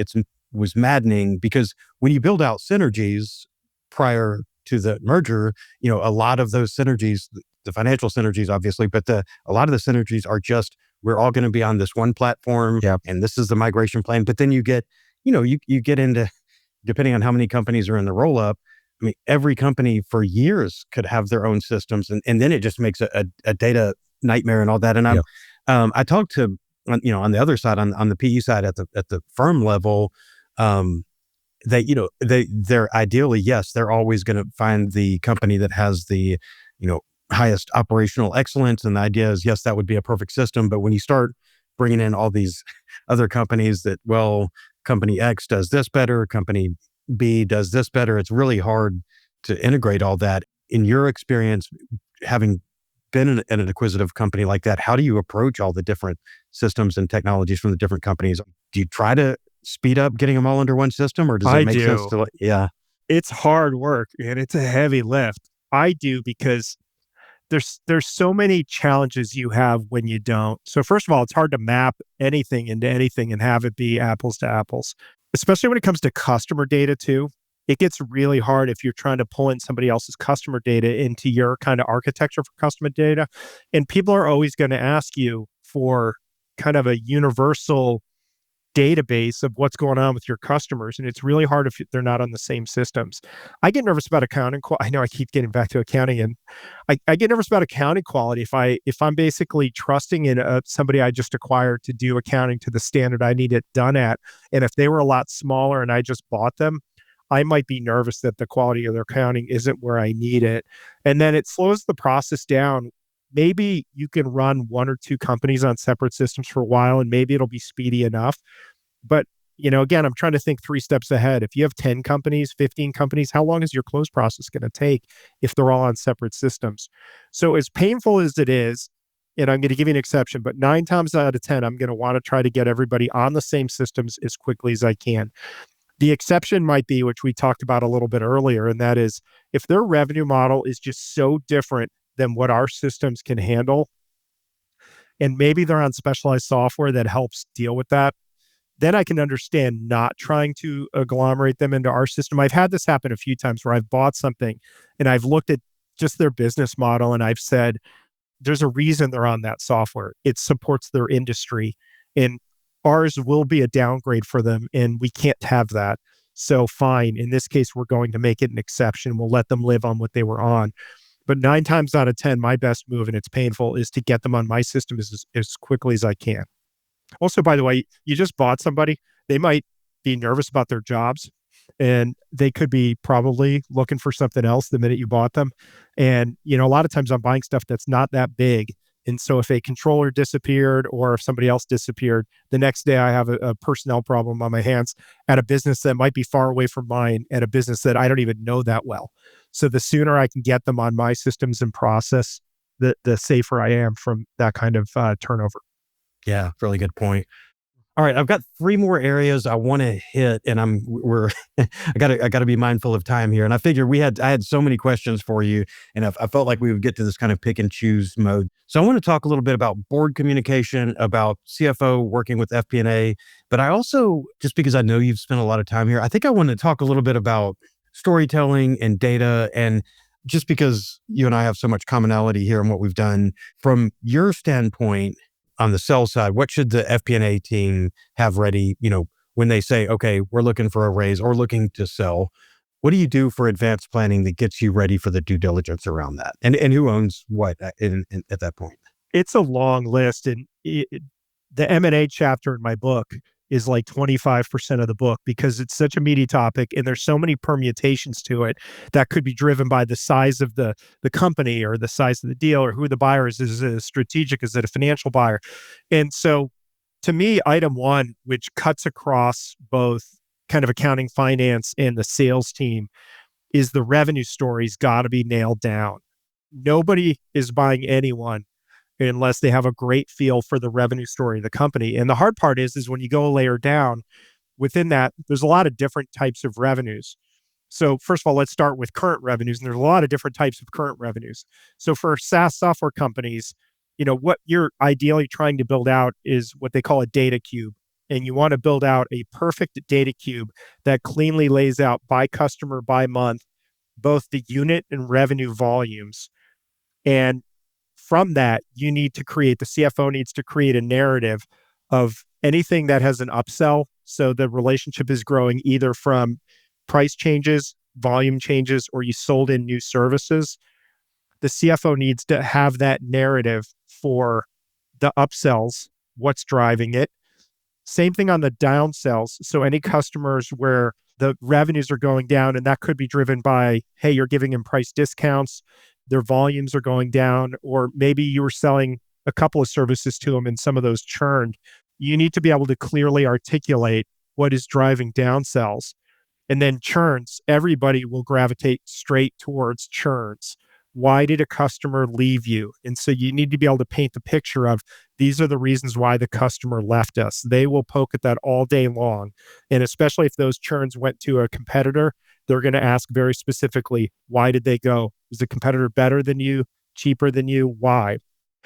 was maddening because when you build out synergies prior to the merger, a lot of those synergies, the financial synergies, obviously, but a lot of the synergies are just, we're all going to be on this one platform and this is the migration plan. But then you get, you get into, depending on how many companies are in the roll up, I mean, every company for years could have their own systems, and then it just makes a data nightmare and all that. And I talked to, on the other side, on the PE side at the firm level, they're ideally, yes, they're always going to find the company that has the, highest operational excellence. And the idea is, yes, that would be a perfect system. But when you start bringing in all these other companies that, well, company X does this better, company B does this better, it's really hard to integrate all that. In your experience, having been in an acquisitive company like that, how do you approach all the different systems and technologies from the different companies? Do you try to speed up getting them all under one system, or does it make sense to? Yeah, it's hard work and it's a heavy lift. I do because there's so many challenges you have when you don't. So first of all, it's hard to map anything into anything and have it be apples to apples, especially when it comes to customer data too. It gets really hard if you're trying to pull in somebody else's customer data into your kind of architecture for customer data. And people are always going to ask you for kind of a universal database of what's going on with your customers. And it's really hard if they're not on the same systems. I get nervous about accounting. I know I keep getting back to accounting, and I get nervous about accounting quality. If I'm basically trusting in somebody I just acquired to do accounting to the standard I need it done at, and if they were a lot smaller and I just bought them, I might be nervous that the quality of their accounting isn't where I need it. And then it slows the process down. Maybe you can run one or two companies on separate systems for a while, and maybe it'll be speedy enough. But, again, I'm trying to think 3 steps ahead. If you have 10 companies, 15 companies, how long is your close process going to take if they're all on separate systems? So as painful as it is, and I'm going to give you an exception, but 9 times out of 10, I'm going to want to try to get everybody on the same systems as quickly as I can. The exception might be, which we talked about a little bit earlier, and that is if their revenue model is just so different than what our systems can handle, and maybe they're on specialized software that helps deal with that, then I can understand not trying to agglomerate them into our system. I've had this happen a few times where I've bought something and I've looked at just their business model and I've said, there's a reason they're on that software. It supports their industry, and ours will be a downgrade for them, and we can't have that. So fine, in this case, we're going to make it an exception. We'll let them live on what they were on. But 9 times out of 10, my best move, and it's painful, is to get them on my system as quickly as I can. Also, by the way, you just bought somebody. They might be nervous about their jobs, and they could be probably looking for something else the minute you bought them. And, a lot of times I'm buying stuff that's not that big. And so if a controller disappeared or if somebody else disappeared, the next day I have a personnel problem on my hands at a business that might be far away from mine, at a business that I don't even know that well. So the sooner I can get them on my systems and process, the safer I am from that kind of turnover. Yeah, really good point. All right, I've got three more areas I want to hit, and I gotta be mindful of time here. And I figured I had so many questions for you, and I felt like we would get to this kind of pick and choose mode. So I want to talk a little bit about board communication, about CFO working with FP&A, but I also, just because I know you've spent a lot of time here, I think I want to talk a little bit about storytelling and data, and just because you and I have so much commonality here in what we've done from your standpoint on the sell side, what should the FP&A team have ready, when they say, okay, we're looking for a raise or looking to sell? What do you do for advanced planning that gets you ready for the due diligence around that? And who owns what at that point? It's a long list. And the M&A chapter in my book is like 25% of the book because it's such a meaty topic and there's so many permutations to it that could be driven by the size of the company or the size of the deal or who the buyer is. Is it a strategic? Is it a financial buyer? And so to me, item one, which cuts across both kind of accounting, finance, and the sales team, is the revenue story's got to be nailed down. Nobody is buying anyone unless they have a great feel for the revenue story of the company. And the hard part is when you go a layer down within that, there's a lot of different types of revenues. So first of all, let's start with current revenues. And there's a lot of different types of current revenues. So for SaaS software companies, what you're ideally trying to build out is what they call a data cube. And you want to build out a perfect data cube that cleanly lays out by customer, by month, both the unit and revenue volumes. And from that, the CFO needs to create a narrative of anything that has an upsell. So the relationship is growing either from price changes, volume changes, or you sold in new services. The CFO needs to have that narrative for the upsells, what's driving it. Same thing on the downsells. So any customers where the revenues are going down, and that could be driven by, hey, you're giving them price discounts, their volumes are going down, or maybe you were selling a couple of services to them and some of those churned. You need to be able to clearly articulate what is driving downsells. And then churns, everybody will gravitate straight towards churns. Why did a customer leave you? And so you need to be able to paint the picture of these are the reasons why the customer left us. They will poke at that all day long. And especially if those churns went to a competitor, they're going to ask very specifically, why did they go? Is the competitor better than you, cheaper than you? Why?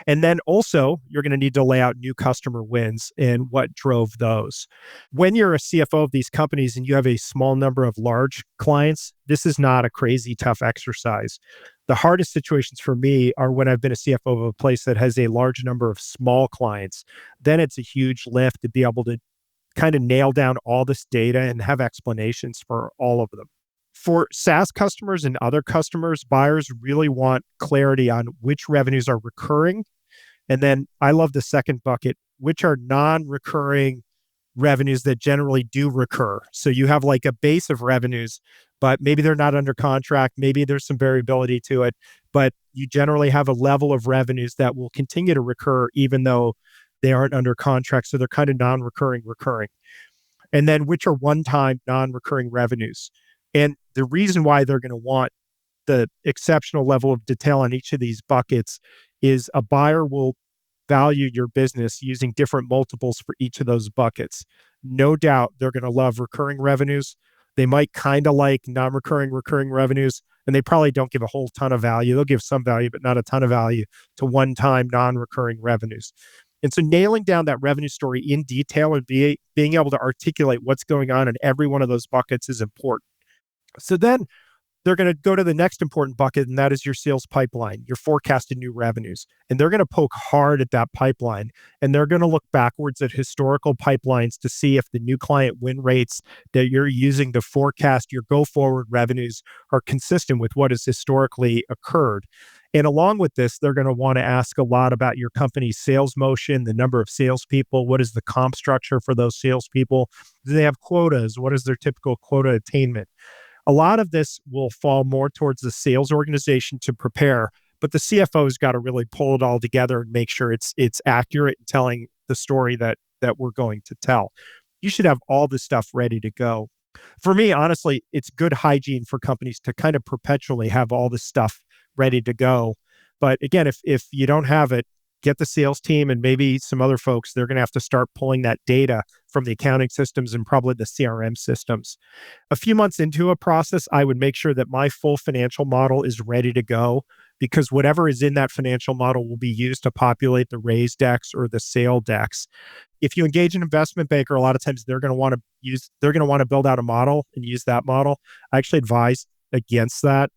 And then also, you're going to need to lay out new customer wins and what drove those. When you're a CFO of these companies and you have a small number of large clients, this is not a crazy tough exercise. The hardest situations for me are when I've been a CFO of a place that has a large number of small clients. Then it's a huge lift to be able to kind of nail down all this data and have explanations for all of them. For SaaS customers and other customers, buyers really want clarity on which revenues are recurring. And then I love the second bucket, which are non-recurring revenues that generally do recur. So you have like a base of revenues, but maybe they're not under contract. Maybe there's some variability to it, but you generally have a level of revenues that will continue to recur even though they aren't under contract. So they're kind of non-recurring, recurring. And then which are one-time non-recurring revenues. And the reason why they're going to want the exceptional level of detail on each of these buckets is a buyer will value your business using different multiples for each of those buckets. No doubt they're going to love recurring revenues. They might kind of like non-recurring, recurring revenues, and they probably don't give a whole ton of value. They'll give some value, but not a ton of value to one-time non-recurring revenues. And so nailing down that revenue story in detail and being able to articulate what's going on in every one of those buckets is important. So then they're going to go to the next important bucket, and that is your sales pipeline, your forecasted new revenues. And they're going to poke hard at that pipeline, and they're going to look backwards at historical pipelines to see if the new client win rates that you're using to forecast your go-forward revenues are consistent with what has historically occurred. And along with this, they're going to want to ask a lot about your company's sales motion, the number of salespeople, what is the comp structure for those salespeople? Do they have quotas? What is their typical quota attainment? A lot of this will fall more towards the sales organization to prepare, but the CFO's got to really pull it all together and make sure it's accurate in telling the story that we're going to tell. You should have all this stuff ready to go. For me, honestly, it's good hygiene for companies to kind of perpetually have all this stuff ready to go. But again, if you don't have it, get the sales team and maybe some other folks, they're going to have to start pulling that data from the accounting systems and probably the CRM systems. A few months into a process, I would make sure that my full financial model is ready to go, because whatever is in that financial model will be used to populate the raise decks or the sale decks. If you engage an investment banker, a lot of times they're going to want to build out a model and use that model. I actually advise against that.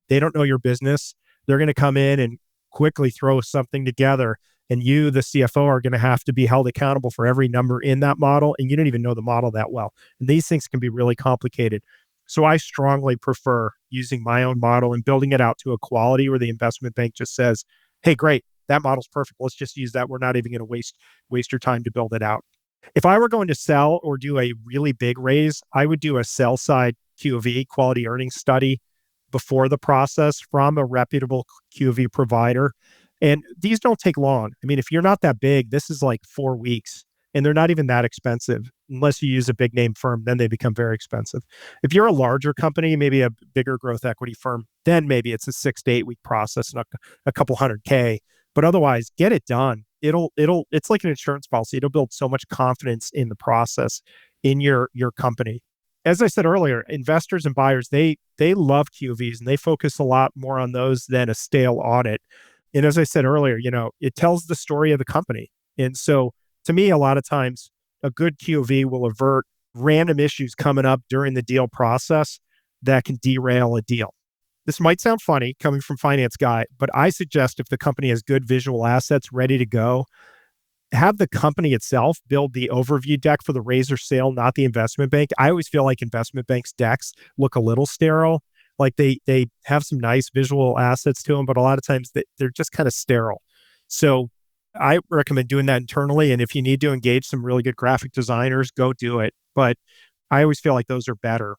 They don't know your business. They're going to come in and quickly throw something together. And you, the CFO, are going to have to be held accountable for every number in that model. And you don't even know the model that well. And these things can be really complicated. So I strongly prefer using my own model and building it out to a quality where the investment bank just says, hey, great, that model's perfect. Let's just use that. We're not even going to waste your time to build it out. If I were going to sell or do a really big raise, I would do a sell side QOE, quality earnings study, before the process from a reputable QOE provider. And these don't take long. I mean, if you're not that big, this is like 4 weeks, and they're not even that expensive unless you use a big name firm. Then they become very expensive. If you're a larger company, maybe a bigger growth equity firm, then maybe it's a 6 to 8 week process and a couple $100K. But otherwise, get it done. It's like an insurance policy. It'll build so much confidence in the process in your company. As I said earlier, investors and buyers, they love QOEs and they focus a lot more on those than a stale audit. And as I said earlier, it tells the story of the company. And so to me, a lot of times a good QOE will avert random issues coming up during the deal process that can derail a deal. This might sound funny coming from finance guy, but I suggest if the company has good visual assets ready to go, have the company itself build the overview deck for the raise or sale, not the investment bank. I always feel like investment banks' decks look a little sterile. Like they have some nice visual assets to them, but a lot of times they're just kind of sterile. So I recommend doing that internally. And if you need to engage some really good graphic designers, go do it. But I always feel like those are better.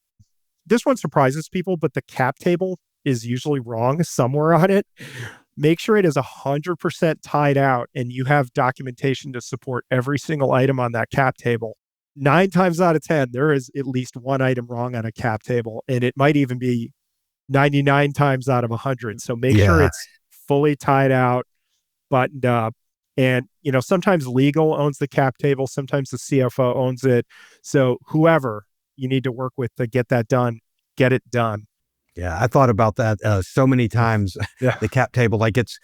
This one surprises people, but the cap table is usually wrong somewhere on it. Make sure it is 100% tied out and you have documentation to support every single item on that cap table. 9 times out of 10, there is at least one item wrong on a cap table, and it might even be 99 times out of 100. So make sure it's fully tied out, buttoned up. And, sometimes legal owns the cap table. Sometimes the CFO owns it. So whoever you need to work with to get that done, get it done. Yeah, I thought about that so many times. Yeah. The cap table, like it's,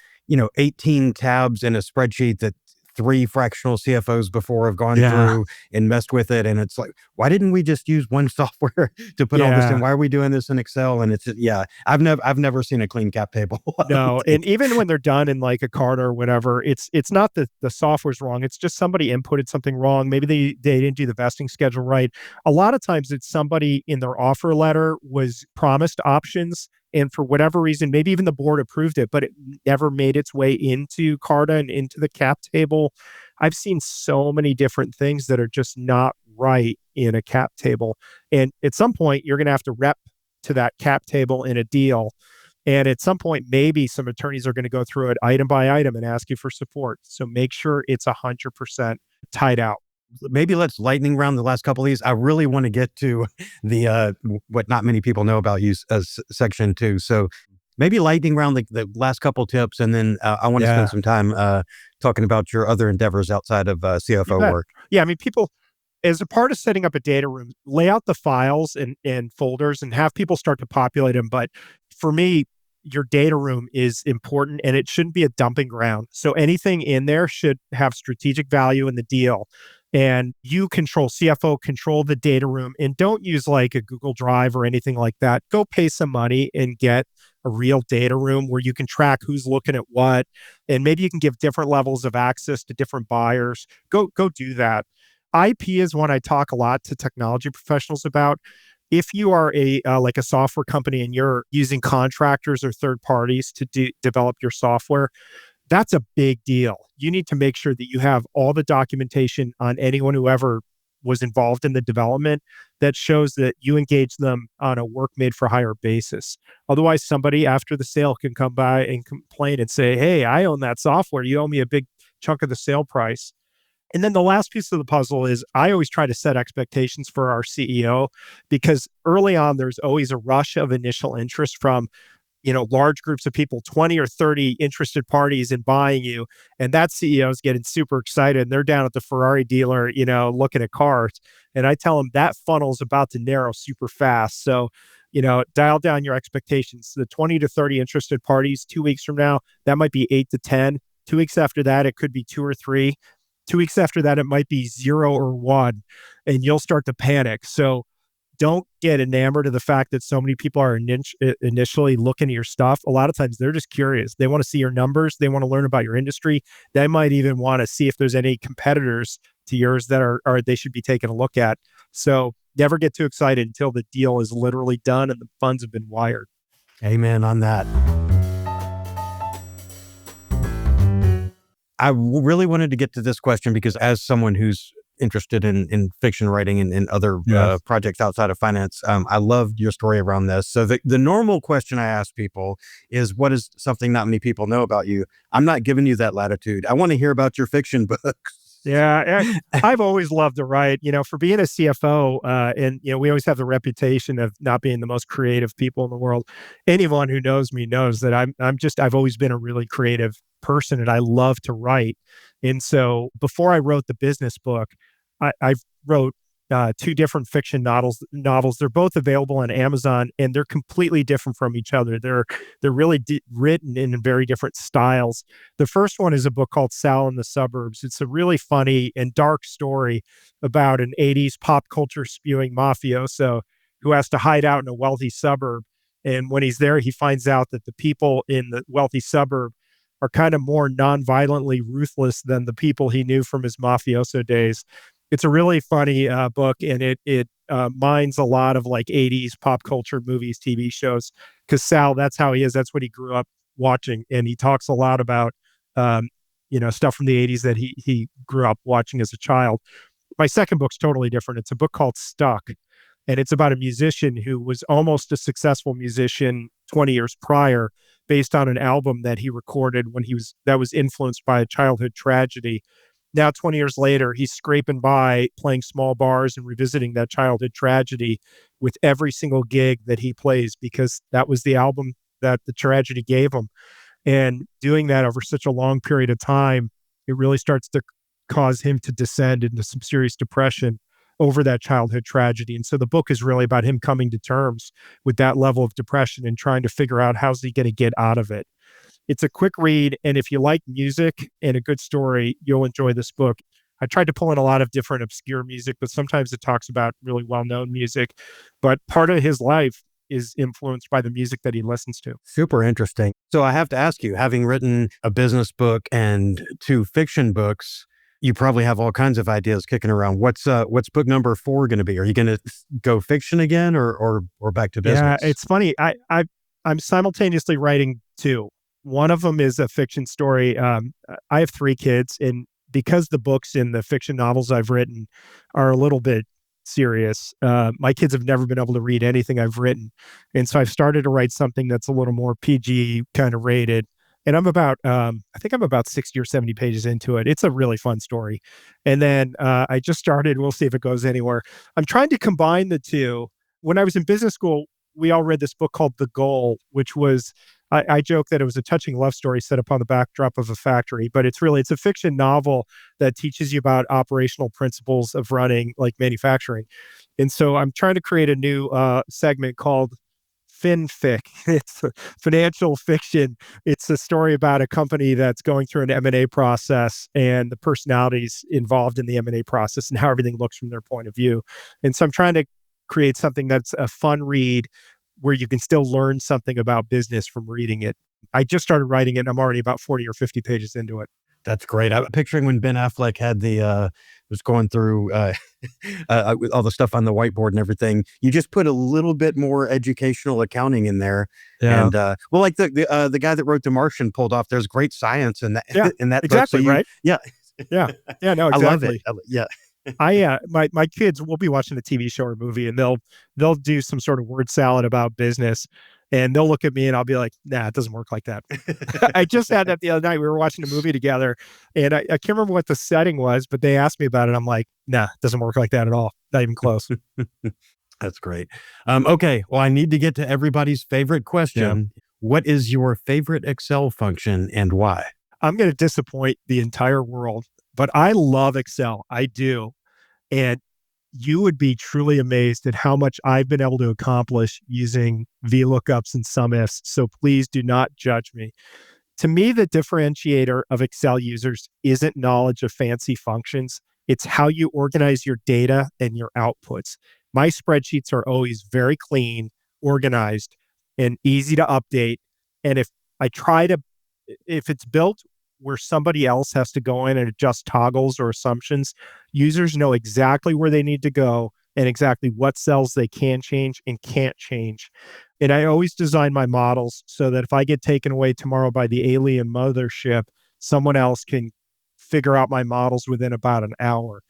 18 tabs in a spreadsheet that 3 fractional CFOs before have gone through and messed with it. And it's like, why didn't we just use one software to put all this in? Why are we doing this in Excel? And it's, I've never seen a clean cap table. No. And even when they're done in like a card or whatever, it's not that the software's wrong. It's just somebody inputted something wrong. Maybe they didn't do the vesting schedule right. A lot of times it's somebody in their offer letter was promised options, and for whatever reason, maybe even the board approved it, but it never made its way into Carta and into the cap table. I've seen so many different things that are just not right in a cap table. And at some point, you're going to have to rep to that cap table in a deal. And at some point, maybe some attorneys are going to go through it item by item and ask you for support. So make sure it's 100% tied out. Maybe let's lightning round the last couple of these. I really want to get to the what not many people know about you, section 2. So maybe lightning round the last couple tips, and then I want to spend some time talking about your other endeavors outside of CFO work. Yeah, I mean, people, as a part of setting up a data room, lay out the files and folders and have people start to populate them. But for me, your data room is important, and it shouldn't be a dumping ground. So anything in there should have strategic value in the deal. And you CFO control the data room, and don't use like a Google Drive or anything like that. Go pay some money and get a real data room where you can track who's looking at what. And maybe you can give different levels of access to different buyers. Go do that. IP is one I talk a lot to technology professionals about. If you are like a software company and you're using contractors or third parties to develop your software, that's a big deal. You need to make sure that you have all the documentation on anyone who ever was involved in the development that shows that you engage them on a work made for hire basis. Otherwise, somebody after the sale can come by and complain and say, hey, I own that software. You owe me a big chunk of the sale price. And then the last piece of the puzzle is I always try to set expectations for our CEO, because early on, there's always a rush of initial interest from large groups of people, 20 or 30 interested parties in buying you. And that CEO is getting super excited. And they're down at the Ferrari dealer, looking at cars. And I tell them that funnel is about to narrow super fast. So, dial down your expectations. The 20 to 30 interested parties 2 weeks from now, that might be 8 to 10. 2 weeks after that, it could be 2 or 3. 2 weeks after that, it might be 0 or 1. And you'll start to panic. So don't get enamored of the fact that so many people are initially looking at your stuff. A lot of times they're just curious. They want to see your numbers. They want to learn about your industry. They might even want to see if there's any competitors to yours that are they should be taking a look at. So never get too excited until the deal is literally done and the funds have been wired. Amen on that. I really wanted to get to this question because as someone who's interested in fiction writing and other projects outside of finance, I loved your story around this. So the normal question I ask people is, what is something not many people know about you? I'm not giving you that latitude. I want to hear about your fiction books. Yeah, I've always loved to write, for being a CFO, and, we always have the reputation of not being the most creative people in the world. Anyone who knows me knows that I've always been a really creative person and I love to write. And so before I wrote the business book, I wrote 2 different fiction novels. They're both available on Amazon and they're completely different from each other. They're really written in very different styles. The first one is a book called Sal in the Suburbs. It's a really funny and dark story about an 80s pop culture spewing mafioso who has to hide out in a wealthy suburb. And when he's there, he finds out that the people in the wealthy suburb are kind of more non-violently ruthless than the people he knew from his mafioso days. It's a really funny book, and it mines a lot of like 80s pop culture movies, TV shows, because Sal, that's how he is. That's what he grew up watching. And he talks a lot about, stuff from the 80s that he grew up watching as a child. My second book's totally different. It's a book called Stuck, and it's about a musician who was almost a successful musician 20 years prior based on an album that he recorded that was influenced by a childhood tragedy. Now, 20 years later, he's scraping by playing small bars and revisiting that childhood tragedy with every single gig that he plays because that was the album that the tragedy gave him. And doing that over such a long period of time, it really starts to cause him to descend into some serious depression over that childhood tragedy. And so the book is really about him coming to terms with that level of depression and trying to figure out how's he going to get out of it. It's a quick read, and if you like music and a good story, you'll enjoy this book. I tried to pull in a lot of different obscure music, but sometimes it talks about really well-known music. But part of his life is influenced by the music that he listens to. Super interesting. So I have to ask you, having written a business book and 2 fiction books, you probably have all kinds of ideas kicking around. What's book number 4 going to be? Are you going to go fiction again or back to business? Yeah, it's funny. I'm simultaneously writing 2. One of them is a fiction story. I have 3 kids, and because the books and the fiction novels I've written are a little bit serious, my kids have never been able to read anything I've written. And so I've started to write something that's a little more PG kind of rated. And I'm about 60 or 70 pages into it. It's a really fun story. And then I just started, we'll see if it goes anywhere. I'm trying to combine the 2. When I was in business school, we all read this book called The Goal, which was, I joke that it was a touching love story set upon the backdrop of a factory, but it's a fiction novel that teaches you about operational principles of running like manufacturing. And so I'm trying to create a new segment called FinFic. It's financial fiction. It's a story about a company that's going through an M&A process and the personalities involved in the M&A process and how everything looks from their point of view. And so I'm trying to create something that's a fun read where you can still learn something about business from reading it. I just started writing it and I'm already about 40 or 50 pages into it. That's great. I'm picturing when Ben Affleck had was going through with all the stuff on the whiteboard and everything. You just put a little bit more educational accounting in there. Yeah. And like the guy that wrote The Martian pulled off, there's great science in that, in that exactly, book. So right? Yeah. Yeah. Yeah, no, exactly. I love it. Yeah. My kids will be watching a TV show or movie and they'll do some sort of word salad about business and they'll look at me and I'll be like, nah, it doesn't work like that. I just had that the other night. We were watching a movie together and I can't remember what the setting was, but they asked me about it. I'm like, nah, it doesn't work like that at all. Not even close. That's great. Okay. Well, I need to get to everybody's favorite question. Yeah. what is your favorite Excel function and why? I'm going to disappoint the entire world, but I love Excel. I do. And you would be truly amazed at how much I've been able to accomplish using VLOOKUPs and SUMIFs. So please do not judge me. To me, the differentiator of Excel users isn't knowledge of fancy functions. It's how you organize your data and your outputs. My spreadsheets are always very clean, organized, and easy to update. And if it's built where somebody else has to go in and adjust toggles or assumptions, users know exactly where they need to go and exactly what cells they can change and can't change. And I always design my models so that if I get taken away tomorrow by the alien mothership, someone else can figure out my models within about an hour.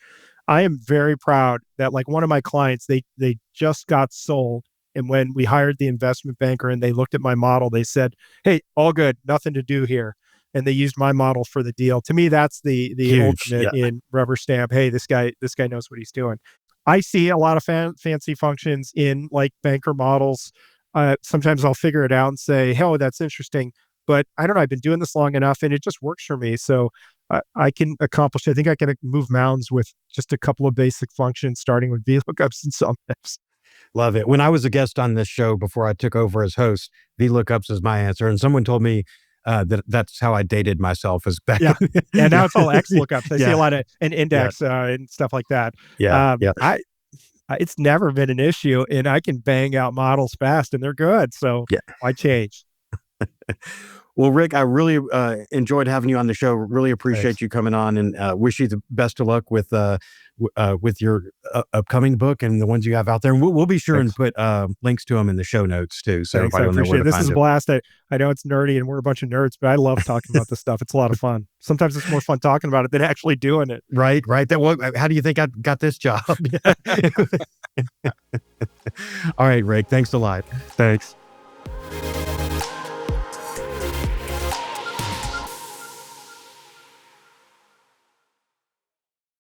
I am very proud that, like, one of my clients, they just got sold. And when we hired the investment banker and they looked at my model, they said, "Hey, all good, nothing to do here." And they used my model for the deal. To me, that's the Huge, ultimate in rubber stamp. Hey, this guy knows what he's doing. I see a lot of fancy functions in like banker models. Sometimes I'll figure it out and say, "Oh, that's interesting." But I don't know. I've been doing this long enough, and it just works for me. So I can accomplish. I think I can move mountains with just a couple of basic functions, starting with VLOOKUPs and SUMIFs. Love it. When I was a guest on this show before I took over as host, VLOOKUPs is my answer. And someone told me that's how I dated myself as back. Yeah. Yeah. Now it's all X lookups. I see Yeah. a lot of an index and stuff like that. Yeah. Yeah. It's never been an issue, and I can bang out models fast and they're good. So why change? Well, Rick, I really enjoyed having you on the show. Really appreciate Thanks. you coming on, and wish you the best of luck with your upcoming book and the ones you have out there. And we'll be sure Thanks. and put links to them in the show notes too, so Thanks. I everybody will know appreciate where it. to This find is a it. blast. I know it's nerdy and we're a bunch of nerds, but I love talking about this stuff. It's a lot of fun. Sometimes it's more fun talking about it than actually doing it. Right. How do you think I got this job? All right, Rick. Thanks a lot. Thanks.